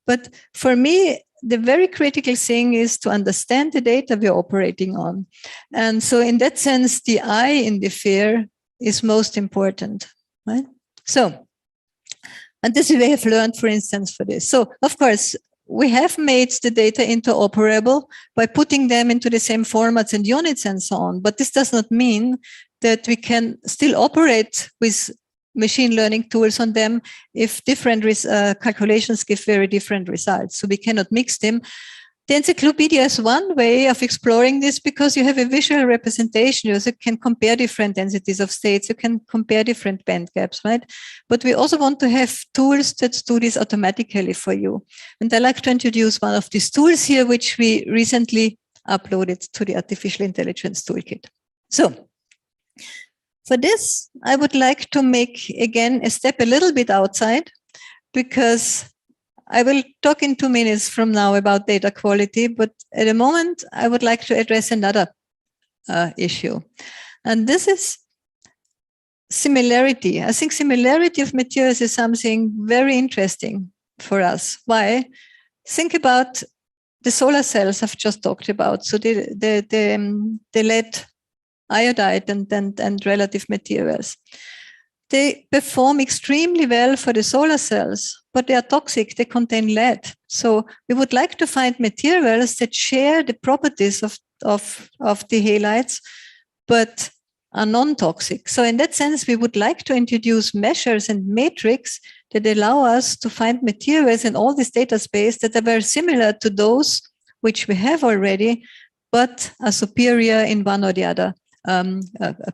But for me, the very critical thing is to understand the data we're operating on. And so in that sense, the I in the affair is most important, right? So, and this is what I have learned, for instance, for this. So, of course, we have made the data interoperable by putting them into the same formats and units and so on. But this does not mean that we can still operate with machine learning tools on them if different calculations give very different results. So we cannot mix them. The encyclopedia is one way of exploring this because you have a visual representation. You can compare different densities of states. You can compare different band gaps, right? But we also want to have tools that do this automatically for you. And I like to introduce one of these tools here, which we recently uploaded to the Artificial Intelligence Toolkit. So for this, I would like to make, again, a step a little bit outside, because I will talk in 2 minutes from now about data quality, but at the moment, I would like to address another issue. And this is similarity. I think similarity of materials is something very interesting for us. Why? Think about the solar cells I've just talked about. So the lead iodide and relative materials. They perform extremely well for the solar cells, but they are toxic. They contain lead. So we would like to find materials that share the properties of the halides, but are non-toxic. So in that sense, we would like to introduce measures and matrix that allow us to find materials in all this data space that are very similar to those which we have already, but are superior in one or the other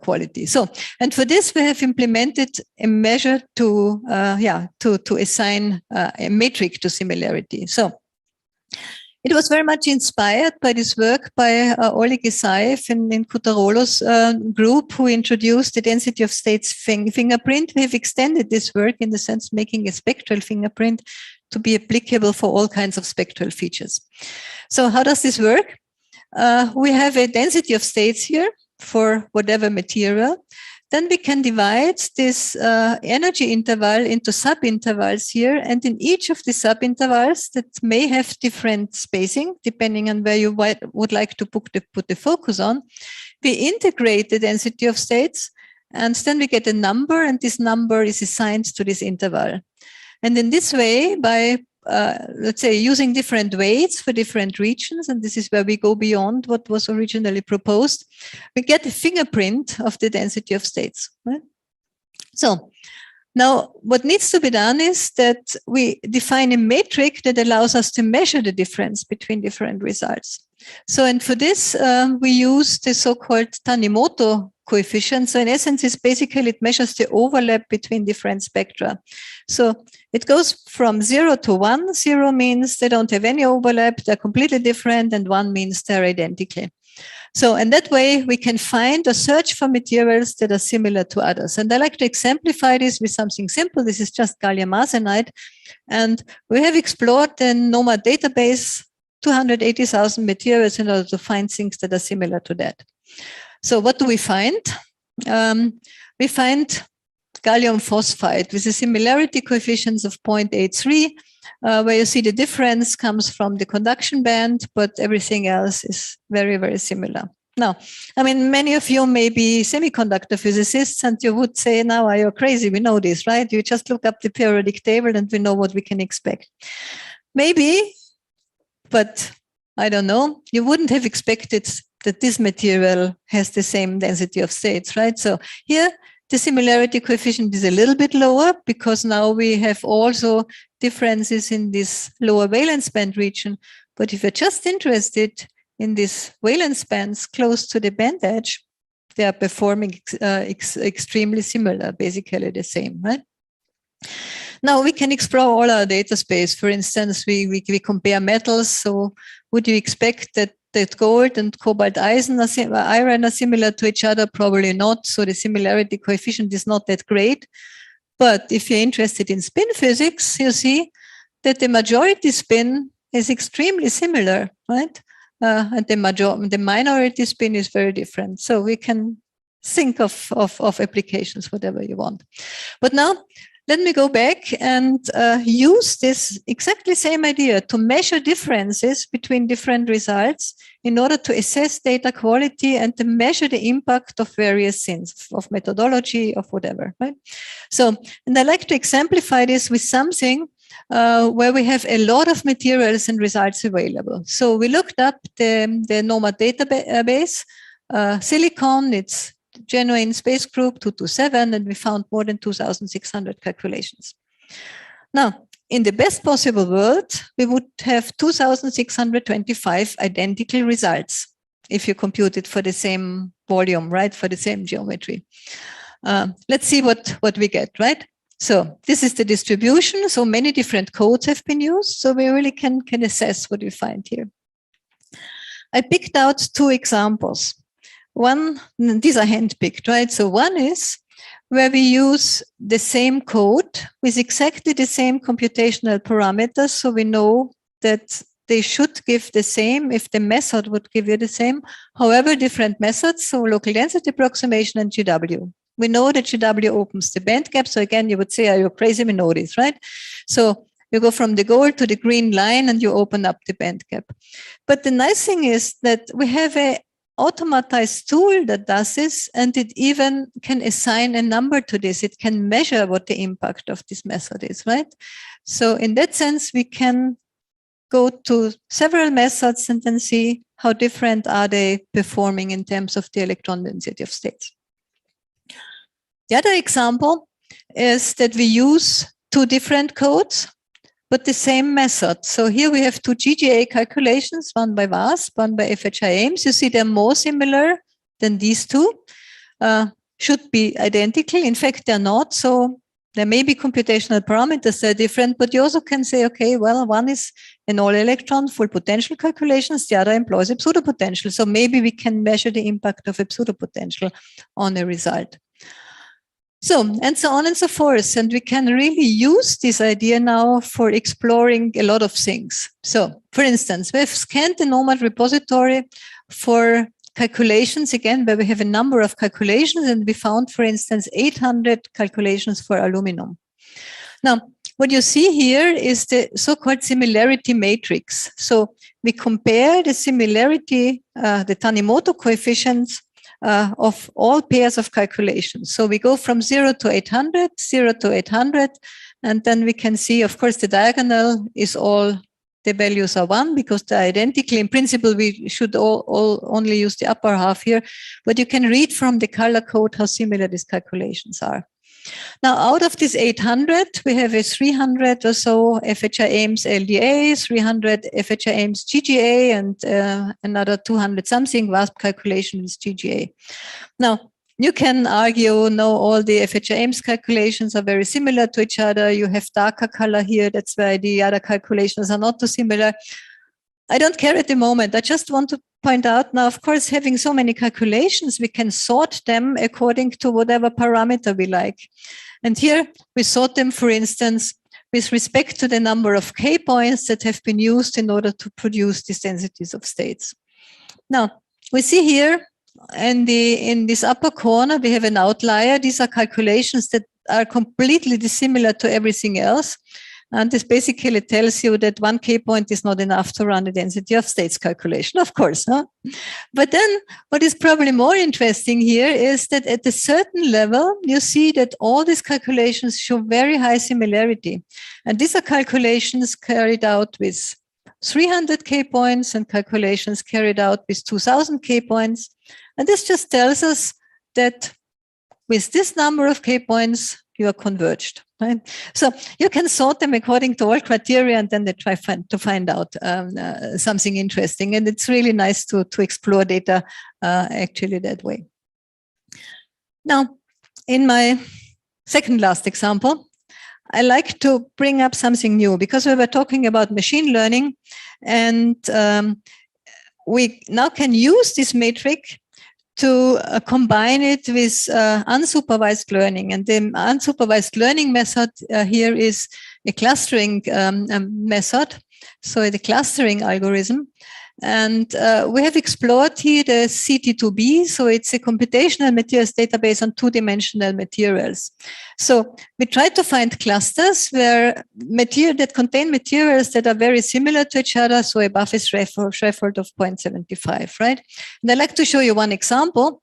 quality. So, and for this, we have implemented a measure to assign a metric to similarity. So, it was very much inspired by this work by Oleg Isaev in Kutarolo's group, who introduced the density of states fingerprint. We have extended this work in the sense making a spectral fingerprint to be applicable for all kinds of spectral features. So, how does this work? We have a density of states here for whatever material. Then we can divide this energy interval into subintervals here. And in each of the subintervals that may have different spacing, depending on where you would like to put the focus on, we integrate the density of states, and then we get a number, and this number is assigned to this interval. And in this way, by let's say using different weights for different regions, and this is where we go beyond what was originally proposed, we get a fingerprint of the density of states. Right? So now what needs to be done is that we define a metric that allows us to measure the difference between different results. So, and for this, we use the so-called Tanimoto Coefficient. So in essence, it's basically, it measures the overlap between different spectra. So it goes from 0 to 1. 0 means they don't have any overlap, they're completely different, and 1 means they're identical. So, and that way we can find or search for materials that are similar to others. And I like to exemplify this with something simple. This is just gallium arsenide. And we have explored the NOMAD database, 280,000 materials in order to find things that are similar to that. So what do we find? We find gallium phosphide with a similarity coefficient of 0.83, where you see the difference comes from the conduction band, but everything else is very, very similar. Now, I mean, many of you may be semiconductor physicists and you would say, now you're crazy, we know this, right? You just look up the periodic table and we know what we can expect. Maybe, but I don't know, you wouldn't have expected that this material has the same density of states, right? So here, the similarity coefficient is a little bit lower because now we have also differences in this lower valence band region. But if you're just interested in these valence bands close to the band edge, they are performing extremely similar, basically the same, right? Now we can explore all our data space. For instance, we compare metals. So would you expect that gold and cobalt iron are similar to each other? Probably not. So the similarity coefficient is not that great. But if you're interested in spin physics, you see that the majority spin is extremely similar, right? And the minority spin is very different. So we can think of applications, whatever you want. But now let me go back and use this exactly same idea to measure differences between different results in order to assess data quality and to measure the impact of various things, of methodology, of whatever, right? So, and I like to exemplify this with something where we have a lot of materials and results available. So we looked up the NOMA database, silicon, it's genuine space group 227, and we found more than 2,600 calculations. Now, in the best possible world, we would have 2,625 identical results if you compute it for the same volume, right, for the same geometry. Let's see what we get, right? So this is the distribution. So many different codes have been used. So we really can assess what we find here. I picked out two examples. One, these are handpicked, right? So one is where we use the same code with exactly the same computational parameters. So we know that they should give the same if the method would give you the same. However, different methods, so local density approximation and GW. We know that GW opens the band gap. So again, you would say, are you crazy? We know this, right? So you go from the gold to the green line and you open up the band gap. But the nice thing is that we have a automatized tool that does this, and it even can assign a number to this. It can measure what the impact of this method is, right? So in that sense, we can go to several methods and then see how different are they performing in terms of the electron density of states. The other example is that we use two different codes, but the same method. So here we have two GGA calculations, one by VASP, one by FHI-Ames. You see they're more similar than these two. Should be identical. In fact, they're not. So there may be computational parameters that are different, but you also can say, okay, well, one is an all-electron full potential calculations, the other employs a pseudopotential. So maybe we can measure the impact of a pseudopotential on a result. So, and so on and so forth. And we can really use this idea now for exploring a lot of things. So, for instance, we've scanned the NOMAD repository for calculations, again, where we have a number of calculations, and we found, for instance, 800 calculations for aluminum. Now, what you see here is the so-called similarity matrix. So we compare the similarity, the Tanimoto coefficients of all pairs of calculations. So we go from 0 to 800, 0 to 800, and then we can see, of course, the diagonal is all, the values are 1 because they're identical. In principle, we should all only use the upper half here, but you can read from the color code how similar these calculations are. Now, out of this 800, we have a 300 or so FHI-Ames LDA, 300 FHI-Ames GGA, and another 200 something VASP calculations GGA. Now, you can argue, no, all the FHI-Ames calculations are very similar to each other. You have darker color here. That's why the other calculations are not too similar. I don't care at the moment. I just want to point out now, of course, having so many calculations, we can sort them according to whatever parameter we like. And here we sort them, for instance, with respect to the number of K points that have been used in order to produce these densities of states. Now, we see here in this upper corner, we have an outlier. These are calculations that are completely dissimilar to everything else. And this basically tells you that 1 K point is not enough to run the density of states calculation, of course. Huh? But then what is probably more interesting here is that at a certain level, you see that all these calculations show very high similarity. And these are calculations carried out with 300 K points and calculations carried out with 2000 K points. And this just tells us that with this number of K points, you are converged. Right? So you can sort them according to all criteria, and then they try to find out something interesting. And it's really nice to explore data actually that way. Now, in my second last example, I like to bring up something new because we were talking about machine learning, and we now can use this metric to combine it with unsupervised learning. And the unsupervised learning method here is a clustering method, so the clustering algorithm. And we have explored here the CT2B, so it's a computational materials database on two-dimensional materials. So we try to find clusters where that contain materials that are very similar to each other, so above a threshold of 0.75, right? And I'd like to show you one example.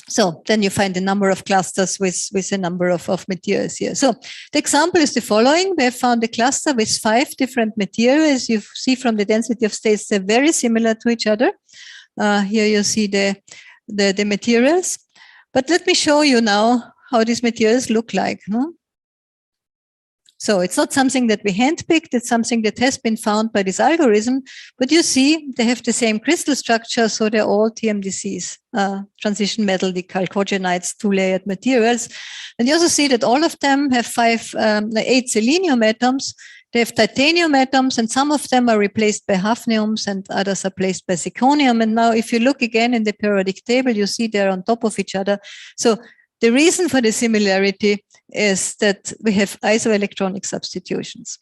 So then you find a number of clusters with a number of materials here. So the example is the following. We have found a cluster with 5 different materials. You see from the density of states, they're very similar to each other. Here you see the materials. But let me show you now how these materials look like. No? So it's not something that we handpicked, it's something that has been found by this algorithm, but you see they have the same crystal structure, so they're all TMDCs, transition metal dechalcogenides, 2-layered materials. And you also see that all of them have 8 selenium atoms, they have titanium atoms, and some of them are replaced by hafniums and others are placed by zirconium. And now if you look again in the periodic table, you see they're on top of each other. So the reason for the similarity is that we have isoelectronic substitutions.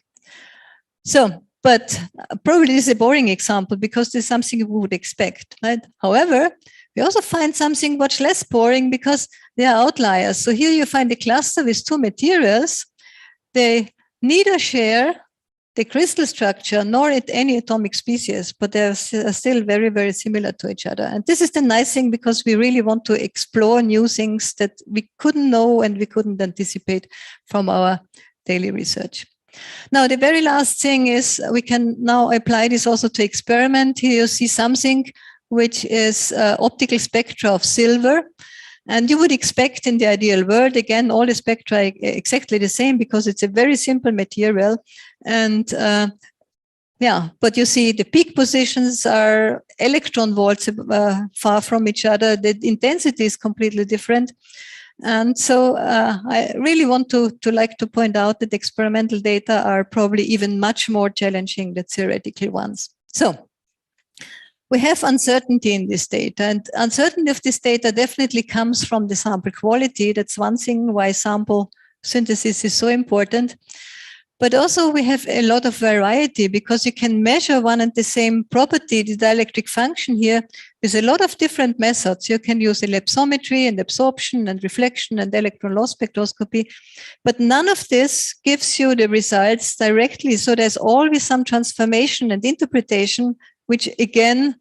So, but probably this is a boring example because this is something we would expect, right? However, we also find something much less boring because they are outliers. So here you find a cluster with 2 materials. They neither share the crystal structure nor any atomic species, but they're still very, very similar to each other. And this is the nice thing because we really want to explore new things that we couldn't know and we couldn't anticipate from our daily research. Now, the very last thing is we can now apply this also to experiment. Here you see something which is optical spectra of silver. And you would expect in the ideal world, again, all the spectra are exactly the same because it's a very simple material. And yeah, but you see the peak positions are electron volts far from each other. The intensity is completely different. And so I really want to point out that experimental data are probably even much more challenging than theoretical ones. So we have uncertainty in this data, and uncertainty of this data definitely comes from the sample quality. That's one thing why sample synthesis is so important. But also we have a lot of variety because you can measure one and the same property, the dielectric function here, with a lot of different methods. You can use ellipsometry and absorption and reflection and electron loss spectroscopy, but none of this gives you the results directly. So there's always some transformation and interpretation, which again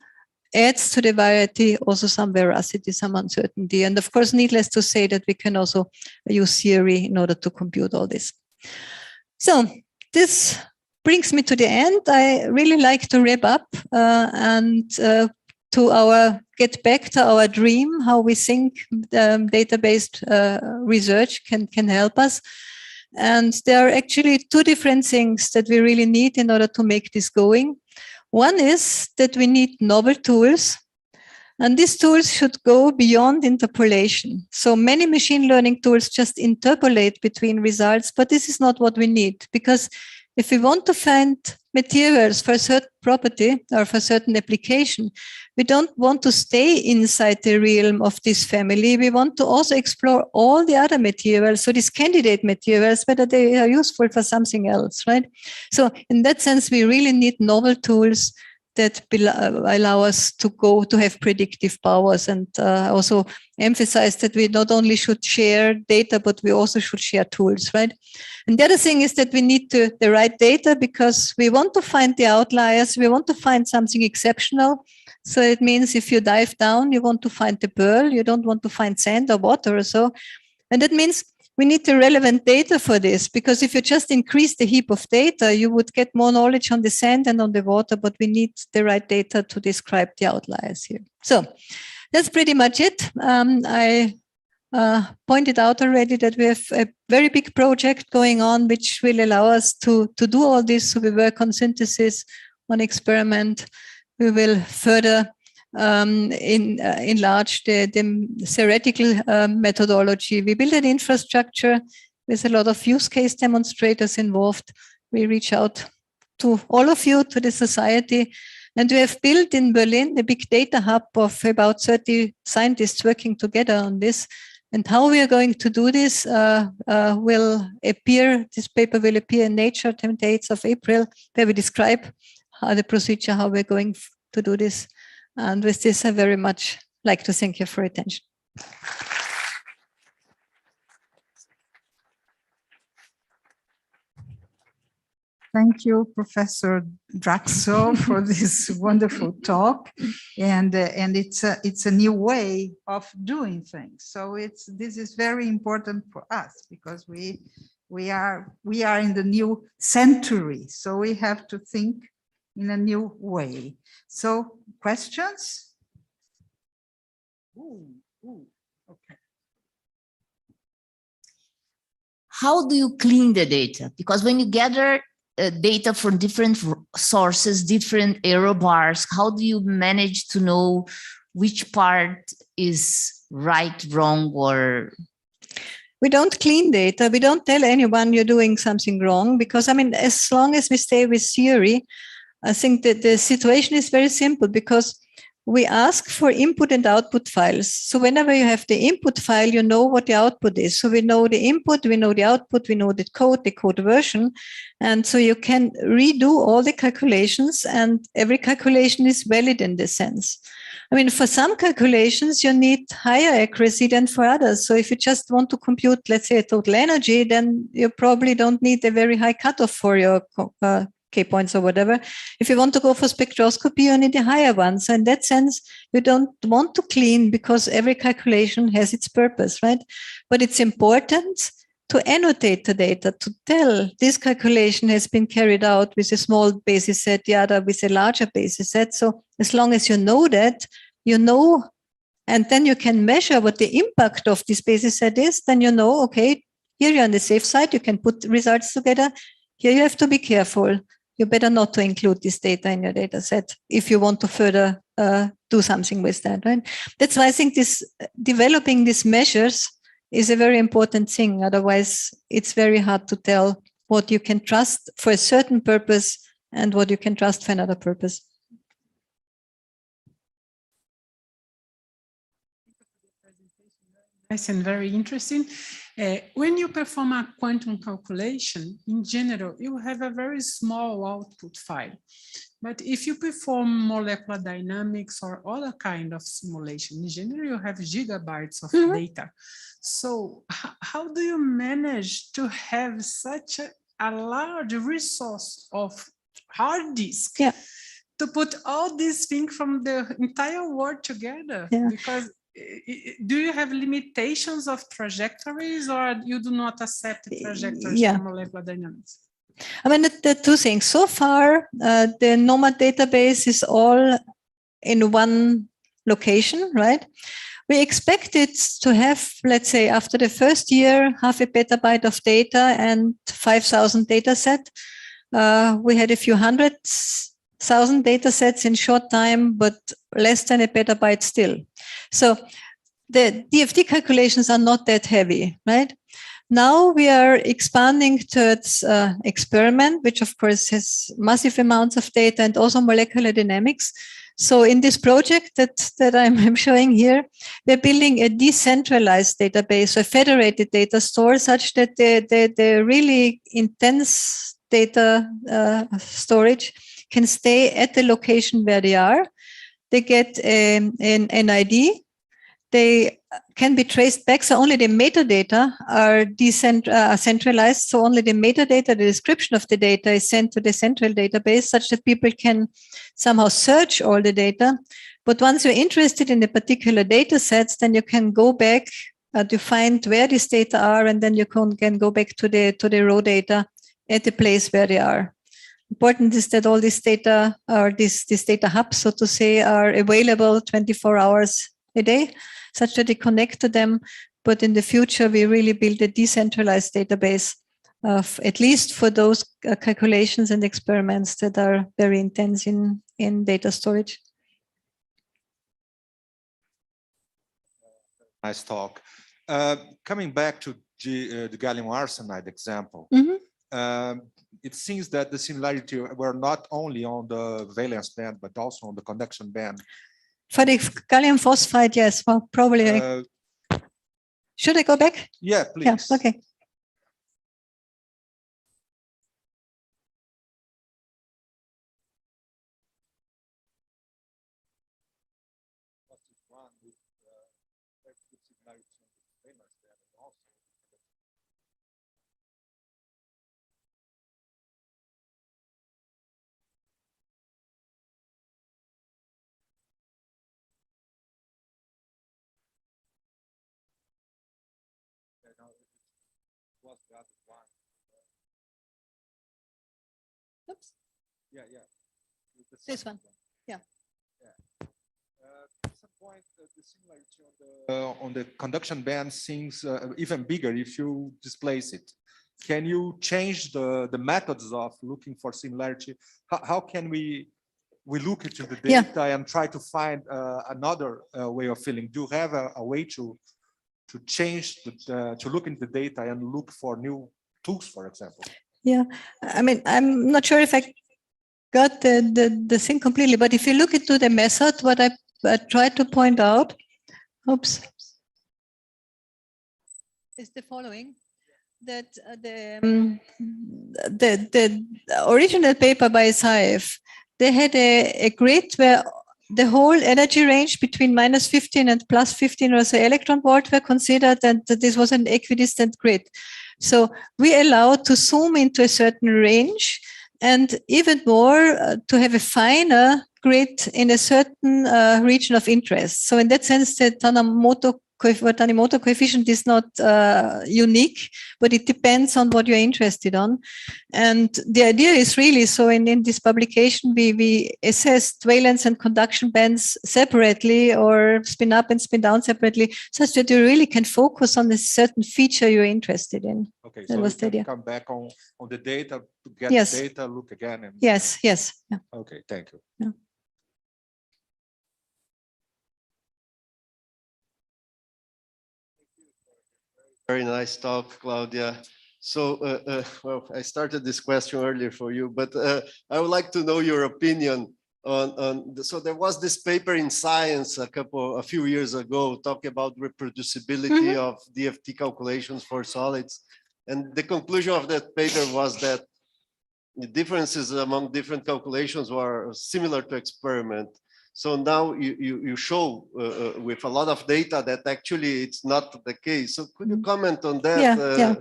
adds to the variety, also some veracity, some uncertainty. And of course, needless to say that we can also use theory in order to compute all this. So this brings me to the end. I really like to wrap up and get back to our dream, how we think data-based research can help us. And there are actually 2 different things that we really need in order to make this going. One is that we need novel tools, and these tools should go beyond interpolation. So many machine learning tools just interpolate between results, but this is not what we need, because if we want to find materials for a certain property or for a certain application, we don't want to stay inside the realm of this family. We want to also explore all the other materials, so these candidate materials, whether they are useful for something else, right? So in that sense, we really need novel tools that allow us to have predictive powers, and also emphasize that we not only should share data, but we also should share tools, right? And the other thing is that we need the right data, because we want to find the outliers, we want to find something exceptional. So it means if you dive down, you want to find the pearl, you don't want to find sand or water or so. And that means we need the relevant data for this, because if you just increase the heap of data, you would get more knowledge on the sand and on the water, but we need the right data to describe the outliers here. So that's pretty much it. I pointed out already that we have a very big project going on, which will allow us to do all this. So we work on synthesis, on experiment. We will further enlarge the theoretical methodology. We build an infrastructure with a lot of use case demonstrators involved. We reach out to all of you, to the society, and we have built in Berlin a big data hub of about 30 scientists working together on this. And how we are going to do this this paper will appear in Nature 28th of April, where we describe the procedure, how we're going to do this. And with this, I very much like to thank you for your attention. Thank you, Professor Draxl, for this wonderful talk. And it's a new way of doing things. So this is very important for us, because we are in the new century. So we have to think in a new way. So questions? Okay. How do you clean the data? Because when you gather data from different sources, different error bars, how do you manage to know which part is right, wrong, or? We don't clean data. We don't tell anyone you're doing something wrong, because, I mean, as long as we stay with theory, I think that the situation is very simple, because we ask for input and output files. So whenever you have the input file, you know what the output is. So we know the input, we know the output, we know the code version. And so you can redo all the calculations, and every calculation is valid in this sense. I mean, for some calculations, you need higher accuracy than for others. So if you just want to compute, let's say, a total energy, then you probably don't need a very high cutoff for your K-points or whatever. If you want to go for spectroscopy, you need a higher one. So in that sense, you don't want to clean, because every calculation has its purpose, right? But it's important to annotate the data, to tell this calculation has been carried out with a small basis set, the other with a larger basis set. So as long as you know that, you know, and then you can measure what the impact of this basis set is, then you know, okay, here you're on the safe side, you can put results together. Here you have to be careful. You better not to include this data in your data set if you want to further do something with that, right? That's why I think this developing these measures is a very important thing. Otherwise, it's very hard to tell what you can trust for a certain purpose and what you can trust for another purpose. Nice and very interesting. When you perform a quantum calculation, in general, you have a very small output file. But if you perform molecular dynamics or other kind of simulation, in general, you have gigabytes of data. So how do you manage to have such a large resource of hard disk to put all these things from the entire world together? Because do you have limitations of trajectories, or you do not accept trajectories from molecular dynamics? I mean, the two things. So far, the NOMAD database is all in one location, right? We expect it to have, let's say, after the first year, 0.5 petabyte of data and 5,000 data set. We had a few 100,000 data sets in short time, but less than 1 petabyte still. So the DFT calculations are not that heavy, right? Now we are expanding towards experiment, which of course has massive amounts of data, and also molecular dynamics. So in this project that I'm showing here, we're building a decentralized database, a federated data store, such that the really intense data storage can stay at the location where they are. They get an ID. They can be traced back, so only the metadata are centralized. So only the metadata, the description of the data, is sent to the central database, such that people can somehow search all the data. But once you're interested in the particular data sets, then you can go back to find where these data are, and then you can go back to the raw data at the place where they are. Important is that all this data, or these data hubs, so to say, are available 24 hours a day, such that they connect to them. But in the future, we really build a decentralized database, at least for those calculations and experiments that are very intense in data storage. Nice talk. Coming back to the gallium arsenide example, it seems that the similarity were not only on the valence band, but also on the conduction band. For the gallium phosphide, yes. Well, probably. Should I go back? Yeah, please. Yeah, okay. Oops. Yeah. This one. Yeah. At some point, the similarity on the conduction band seems even bigger if you displace it. Can you change the methods of looking for similarity? How can we look into the data and try to find another way of feeling? Do you have a way to change to look into the data and look for new tools, for example? Yeah, I mean, I'm not sure if I got the thing completely, but if you look into the method, what I tried to point out, oops, is the following: that the original paper by Saif, they had a grid where the whole energy range between -15 and +15 or so electron volt were considered, and that this was an equidistant grid. So we allowed to zoom into a certain range, and even more to have a finer grid in a certain region of interest. So in that sense, the Tanimoto coefficient is not unique, but it depends on what you're interested on. And the idea is really, so in this publication, we assessed valence and conduction bands separately, or spin up and spin down separately, such that you really can focus on a certain feature you're interested in. Okay, that so was you can come back on the data, to get yes. the data, look again. And... Yes. Yeah. Okay, thank you. Yeah. Very nice talk, Claudia. So, well, I started this question earlier for you, but I would like to know your opinion on so there was this paper in Science a few years ago talking about reproducibility of DFT calculations for solids. And the conclusion of that paper was that the differences among different calculations were similar to experiment. So now you show with a lot of data that actually it's not the case. So could you comment on that? Yeah.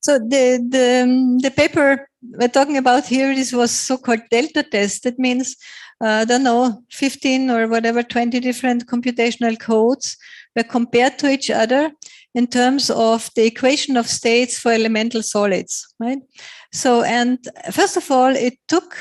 So the paper we're talking about here, this was so-called delta test. That means, I don't know, 15 or whatever, 20 different computational codes were compared to each other in terms of the equation of states for elemental solids, right? So, and first of all, it took,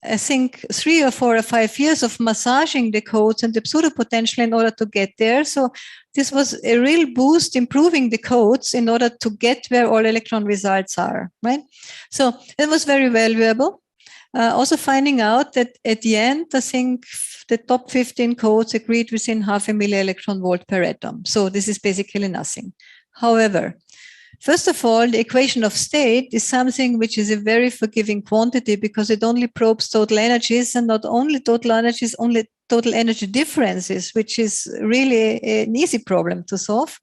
I think, 3 or 4 or 5 years of massaging the codes and the pseudopotential in order to get there. So this was a real boost, improving the codes in order to get where all electron results are, right? So it was very valuable. Also finding out that at the end, I think the top 15 codes agreed within 0.5 millielectron volt per atom. So this is basically nothing. However, first of all, the equation of state is something which is a very forgiving quantity, because it only probes total energies, and not only total energies, only total energy differences, which is really an easy problem to solve.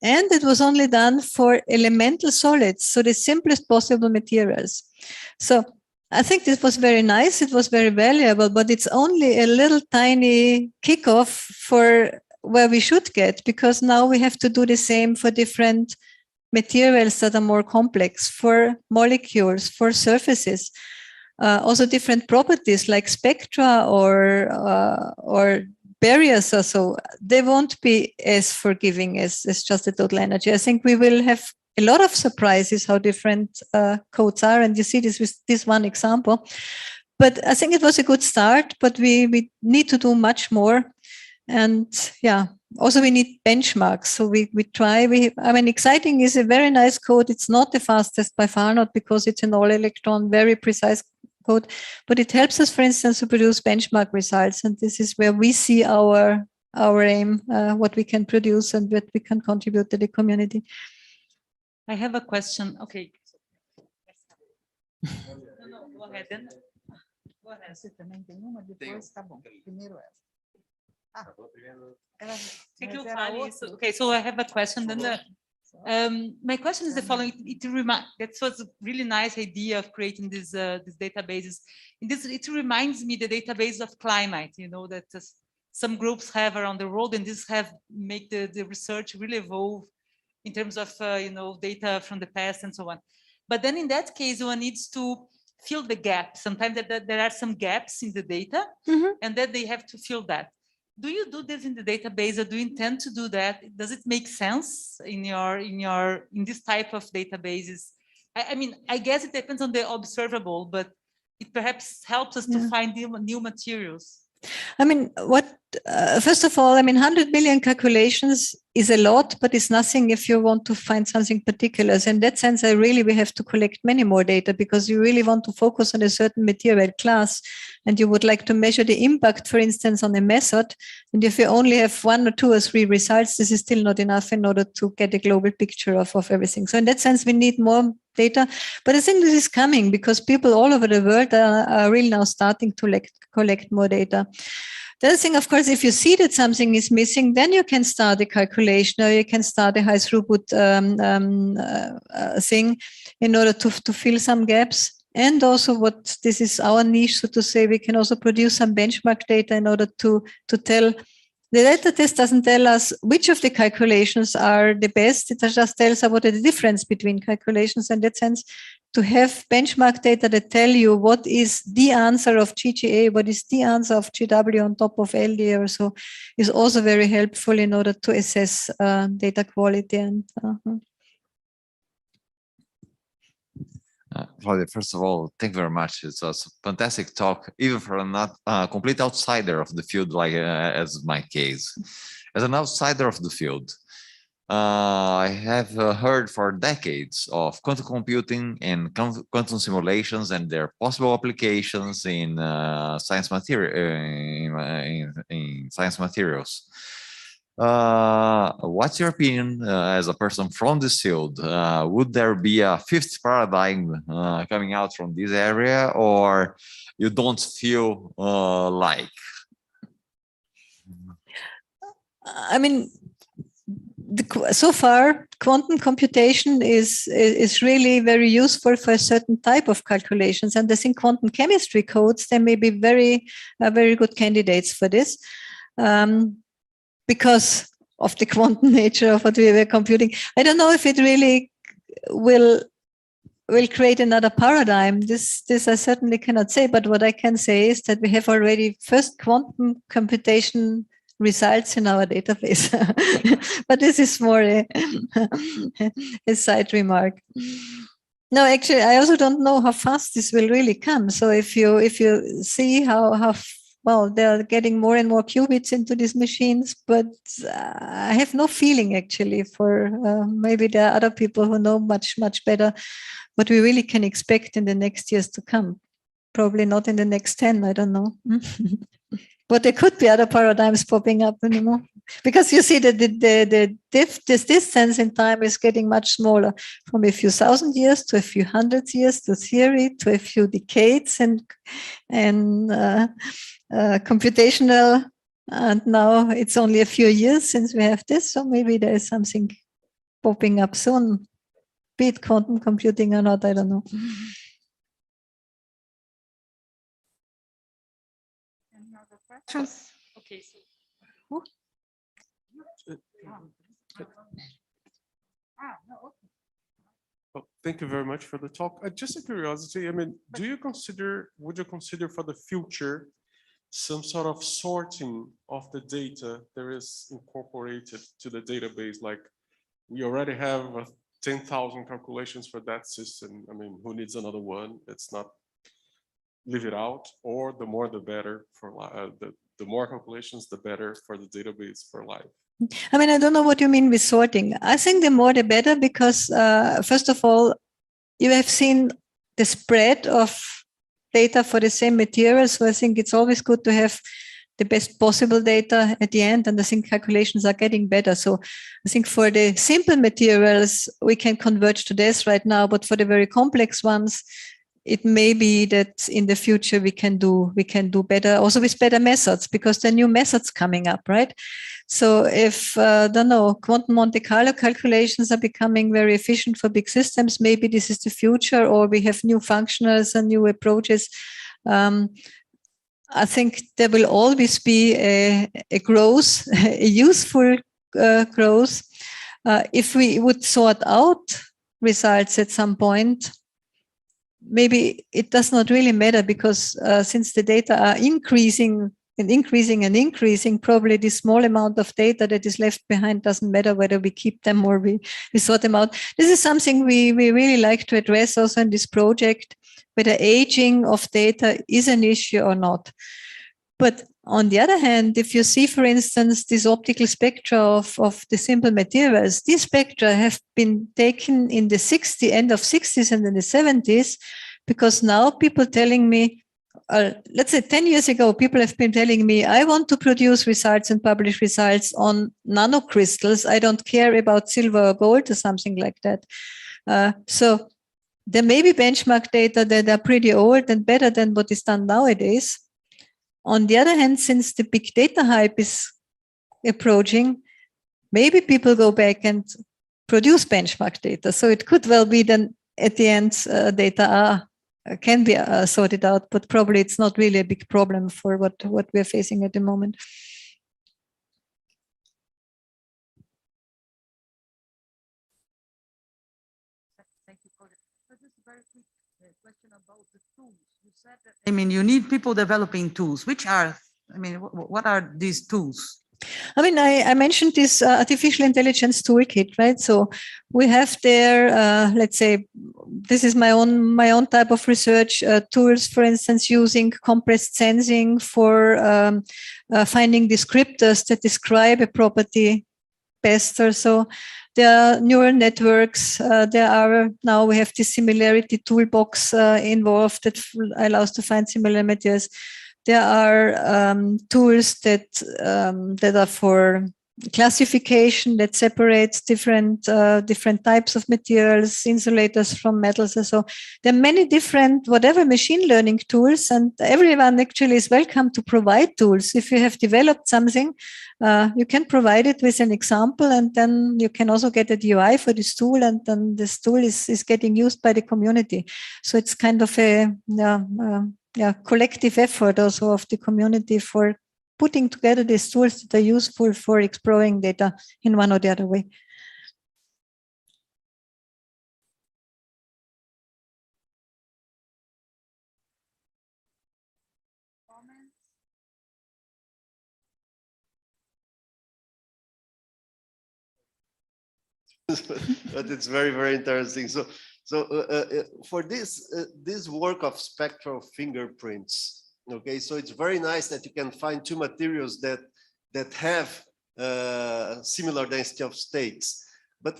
And it was only done for elemental solids, so the simplest possible materials. So I think this was very nice. It was very valuable, but it's only a little tiny kickoff for where we should get, because now we have to do the same for different materials that are more complex, for molecules, for surfaces, also different properties like spectra or barriers or so. They won't be as forgiving as just the total energy. I think we will have a lot of surprises how different codes are, and you see this with this one example. But I think it was a good start, but we need to do much more. And yeah, also we need benchmarks. So we try, I mean, exciting is a very nice code. It's not the fastest by far, not because it's an all electron, very precise code, but it helps us, for instance, to produce benchmark results. And this is where we see our aim, what we can produce and what we can contribute to the community. I have a question. Okay. No, go ahead then. Go ahead. Você também tem uma, depois tá bom. Primeiro essa. Okay, so I have a question. Then my question is the following. That was a really nice idea of creating these databases. It reminds me the database of climate, you know, that some groups have around the world, and this have make the research really evolve in terms of you know, data from the past and so on. But then in that case, one needs to fill the gaps. Sometimes there are some gaps in the data, and then they have to fill that. Do you do this in the database, or do you intend to do that? Does it make sense in this type of databases? I mean, I guess it depends on the observable, but it perhaps helps us to find new materials. I mean, first of all, I mean, 100 million calculations is a lot, but it's nothing if you want to find something particular. So in that sense, we have to collect many more data, because you really want to focus on a certain material class, and you would like to measure the impact, for instance, on a method. And if you only have 1 or 2 or 3 results, this is still not enough in order to get a global picture of everything. So in that sense, we need more data. But I think this is coming, because people all over the world are really now starting to collect more data. The other thing, of course, if you see that something is missing, then you can start a calculation, or you can start a high throughput thing in order to fill some gaps. And also, this is our niche, so to say, we can also produce some benchmark data in order to tell. The data test doesn't tell us which of the calculations are the best. It just tells us what is the difference between calculations. In that sense, to have benchmark data that tell you what is the answer of GGA, what is the answer of GW on top of LD or so, is also very helpful in order to assess data quality. And Claudia, first of all, thank you very much. It's a fantastic talk, even for a not complete outsider of the field, like as my case. As an outsider of the field, I have heard for decades of quantum computing and quantum simulations and their possible applications in science materials. What's your opinion as a person from this field? Would there be a fifth paradigm coming out from this area, or you don't feel like? I mean, so far, quantum computation is really very useful for a certain type of calculations, and I think quantum chemistry codes, they may be very good candidates for this. Because of the quantum nature of what we were computing. I don't know if it really will create another paradigm. This I certainly cannot say, but what I can say is that we have already first quantum computation results in our database. But this is more a side remark. No, actually, I also don't know how fast this will really come. So if you see how well, they're getting more and more qubits into these machines, but I have no feeling actually for maybe there are other people who know much better what we really can expect in the next years to come. Probably not in the next 10, I don't know. But there could be other paradigms popping up anymore. Because you see that this distance in time is getting much smaller, from a few thousand years to a few hundred years to theory to a few decades and computational, and now it's only a few years since we have this, so maybe there is something popping up soon, be it quantum computing or not, I don't know. Any other questions? Okay, so No, okay. Oh, thank you very much for the talk. Just a curiosity, I mean, would you consider for the future some sort of sorting of the data that is incorporated to the database? Like we already have 10,000 calculations for that system. I mean, who needs another one? It's not, leave it out, or the more the better for the more calculations, the better for the database for life. I mean, I don't know what you mean with sorting. I think the more the better, because first of all, you have seen the spread of data for the same material. So I think it's always good to have the best possible data at the end. And I think calculations are getting better. So I think for the simple materials, we can converge to this right now. But for the very complex ones, it may be that in the future we can do better, also with better methods, because there are new methods coming up, right? So if, don't know, quantum Monte Carlo calculations are becoming very efficient for big systems, maybe this is the future, or we have new functionals and new approaches. I think there will always be a growth, a useful growth. If we would sort out results at some point, maybe it does not really matter, because since the data are increasing and increasing, probably this small amount of data that is left behind doesn't matter whether we keep them or we sort them out. This is something we really like to address also in this project, whether aging of data is an issue or not. But on the other hand, if you see, for instance, this optical spectra of the simple materials, these spectra have been taken in the end of 60s and in the 70s, because now people telling me, let's say 10 years ago, people have been telling me, I want to produce results and publish results on nanocrystals. I don't care about silver or gold or something like that. So there may be benchmark data that are pretty old and better than what is done nowadays. On the other hand, since the big data hype is approaching, maybe people go back and produce benchmark data. So it could well be then at the end, data can be sorted out, but probably it's not really a big problem for what we're facing at the moment. Thank you for that. Just a very quick question about the tools. You said that, I mean, you need people developing tools. Which are, I mean, what are these tools? I mean, I mentioned this artificial intelligence toolkit, right? So we have there, let's say, this is my own type of research tools, for instance, using compressed sensing for finding descriptors that describe a property best or so. There are neural networks. Now we have this similarity toolbox involved that allows to find similar materials. There are tools that are for classification, that separates different types of materials, insulators from metals, and so there are many different whatever machine learning tools, and everyone actually is welcome to provide tools. If you have developed something, you can provide it with an example, and then you can also get a DOI for this tool, and then this tool is getting used by the community. So it's kind of a collective effort also of the community for putting together these tools that are useful for exploring data in one or the other way. But it's very, very interesting. So for this work of spectral fingerprints, okay, so it's very nice that you can find two materials that have similar density of states. But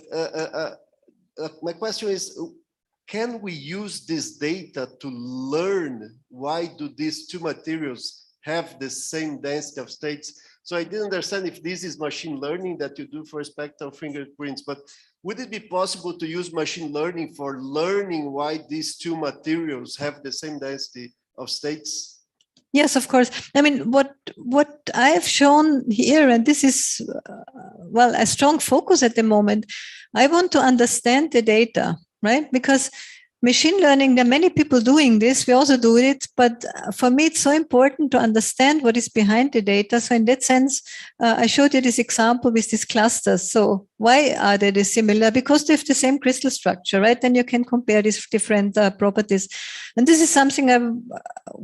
my question is, can we use this data to learn why do these two materials have the same density of states? So I didn't understand if this is machine learning that you do for spectral fingerprints, but would it be possible to use machine learning for learning why these two materials have the same density of states? Yes, of course. I mean, what I've shown here, and this is, well, a strong focus at the moment, I want to understand the data, right? Because machine learning, there are many people doing this. We also do it, but for me, it's so important to understand what is behind the data. So in that sense, I showed you this example with these clusters. So why are they similar? Because they have the same crystal structure, right? Then you can compare these different properties. And this is something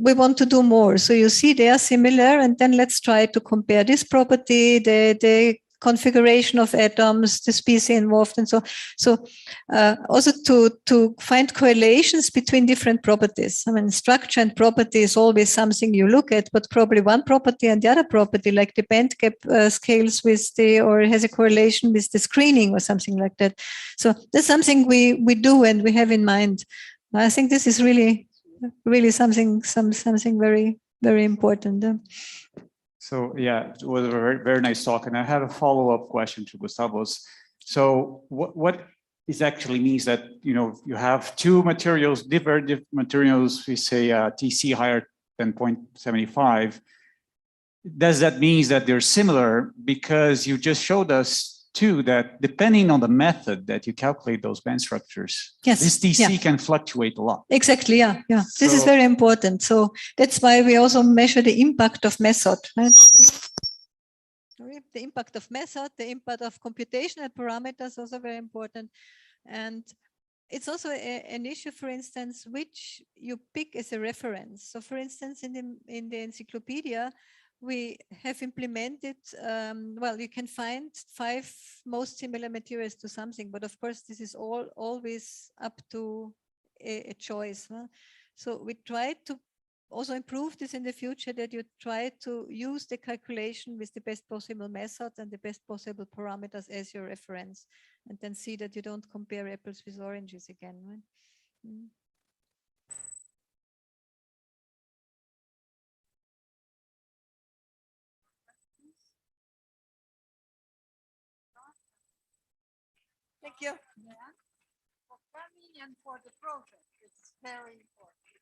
we want to do more. So you see they are similar, and then let's try to compare this property, the configuration of atoms, the species involved, and so also to find correlations between different properties. I mean, structure and property is always something you look at, but probably one property and the other property, like the band gap scales or has a correlation with the screening or something like that. So that's something we do and we have in mind. I think this is really something very, very important. So yeah, it was a very, very nice talk. And I have a follow-up question to Gustavo's. So what is actually means that, you know, you have two materials, different materials, we say TC higher than 0.75. Does that mean that they're similar? Because you just showed us too that depending on the method that you calculate those band structures, yes, this TC can fluctuate a lot. Exactly, yeah. This is very important. So that's why we also measure the impact of method, right? The impact of method, the impact of computational parameters, also very important. And it's also an issue, for instance, which you pick as a reference. So for instance, in the encyclopedia, we have implemented, well, you can find 5 most similar materials to something, but of course, this is always up to a choice. Huh? So we try to also improve this in the future, that you try to use the calculation with the best possible method and the best possible parameters as your reference, and then see that you don't compare apples with oranges again. Right? Mm. Thank you. For coming and for the project, it's very important.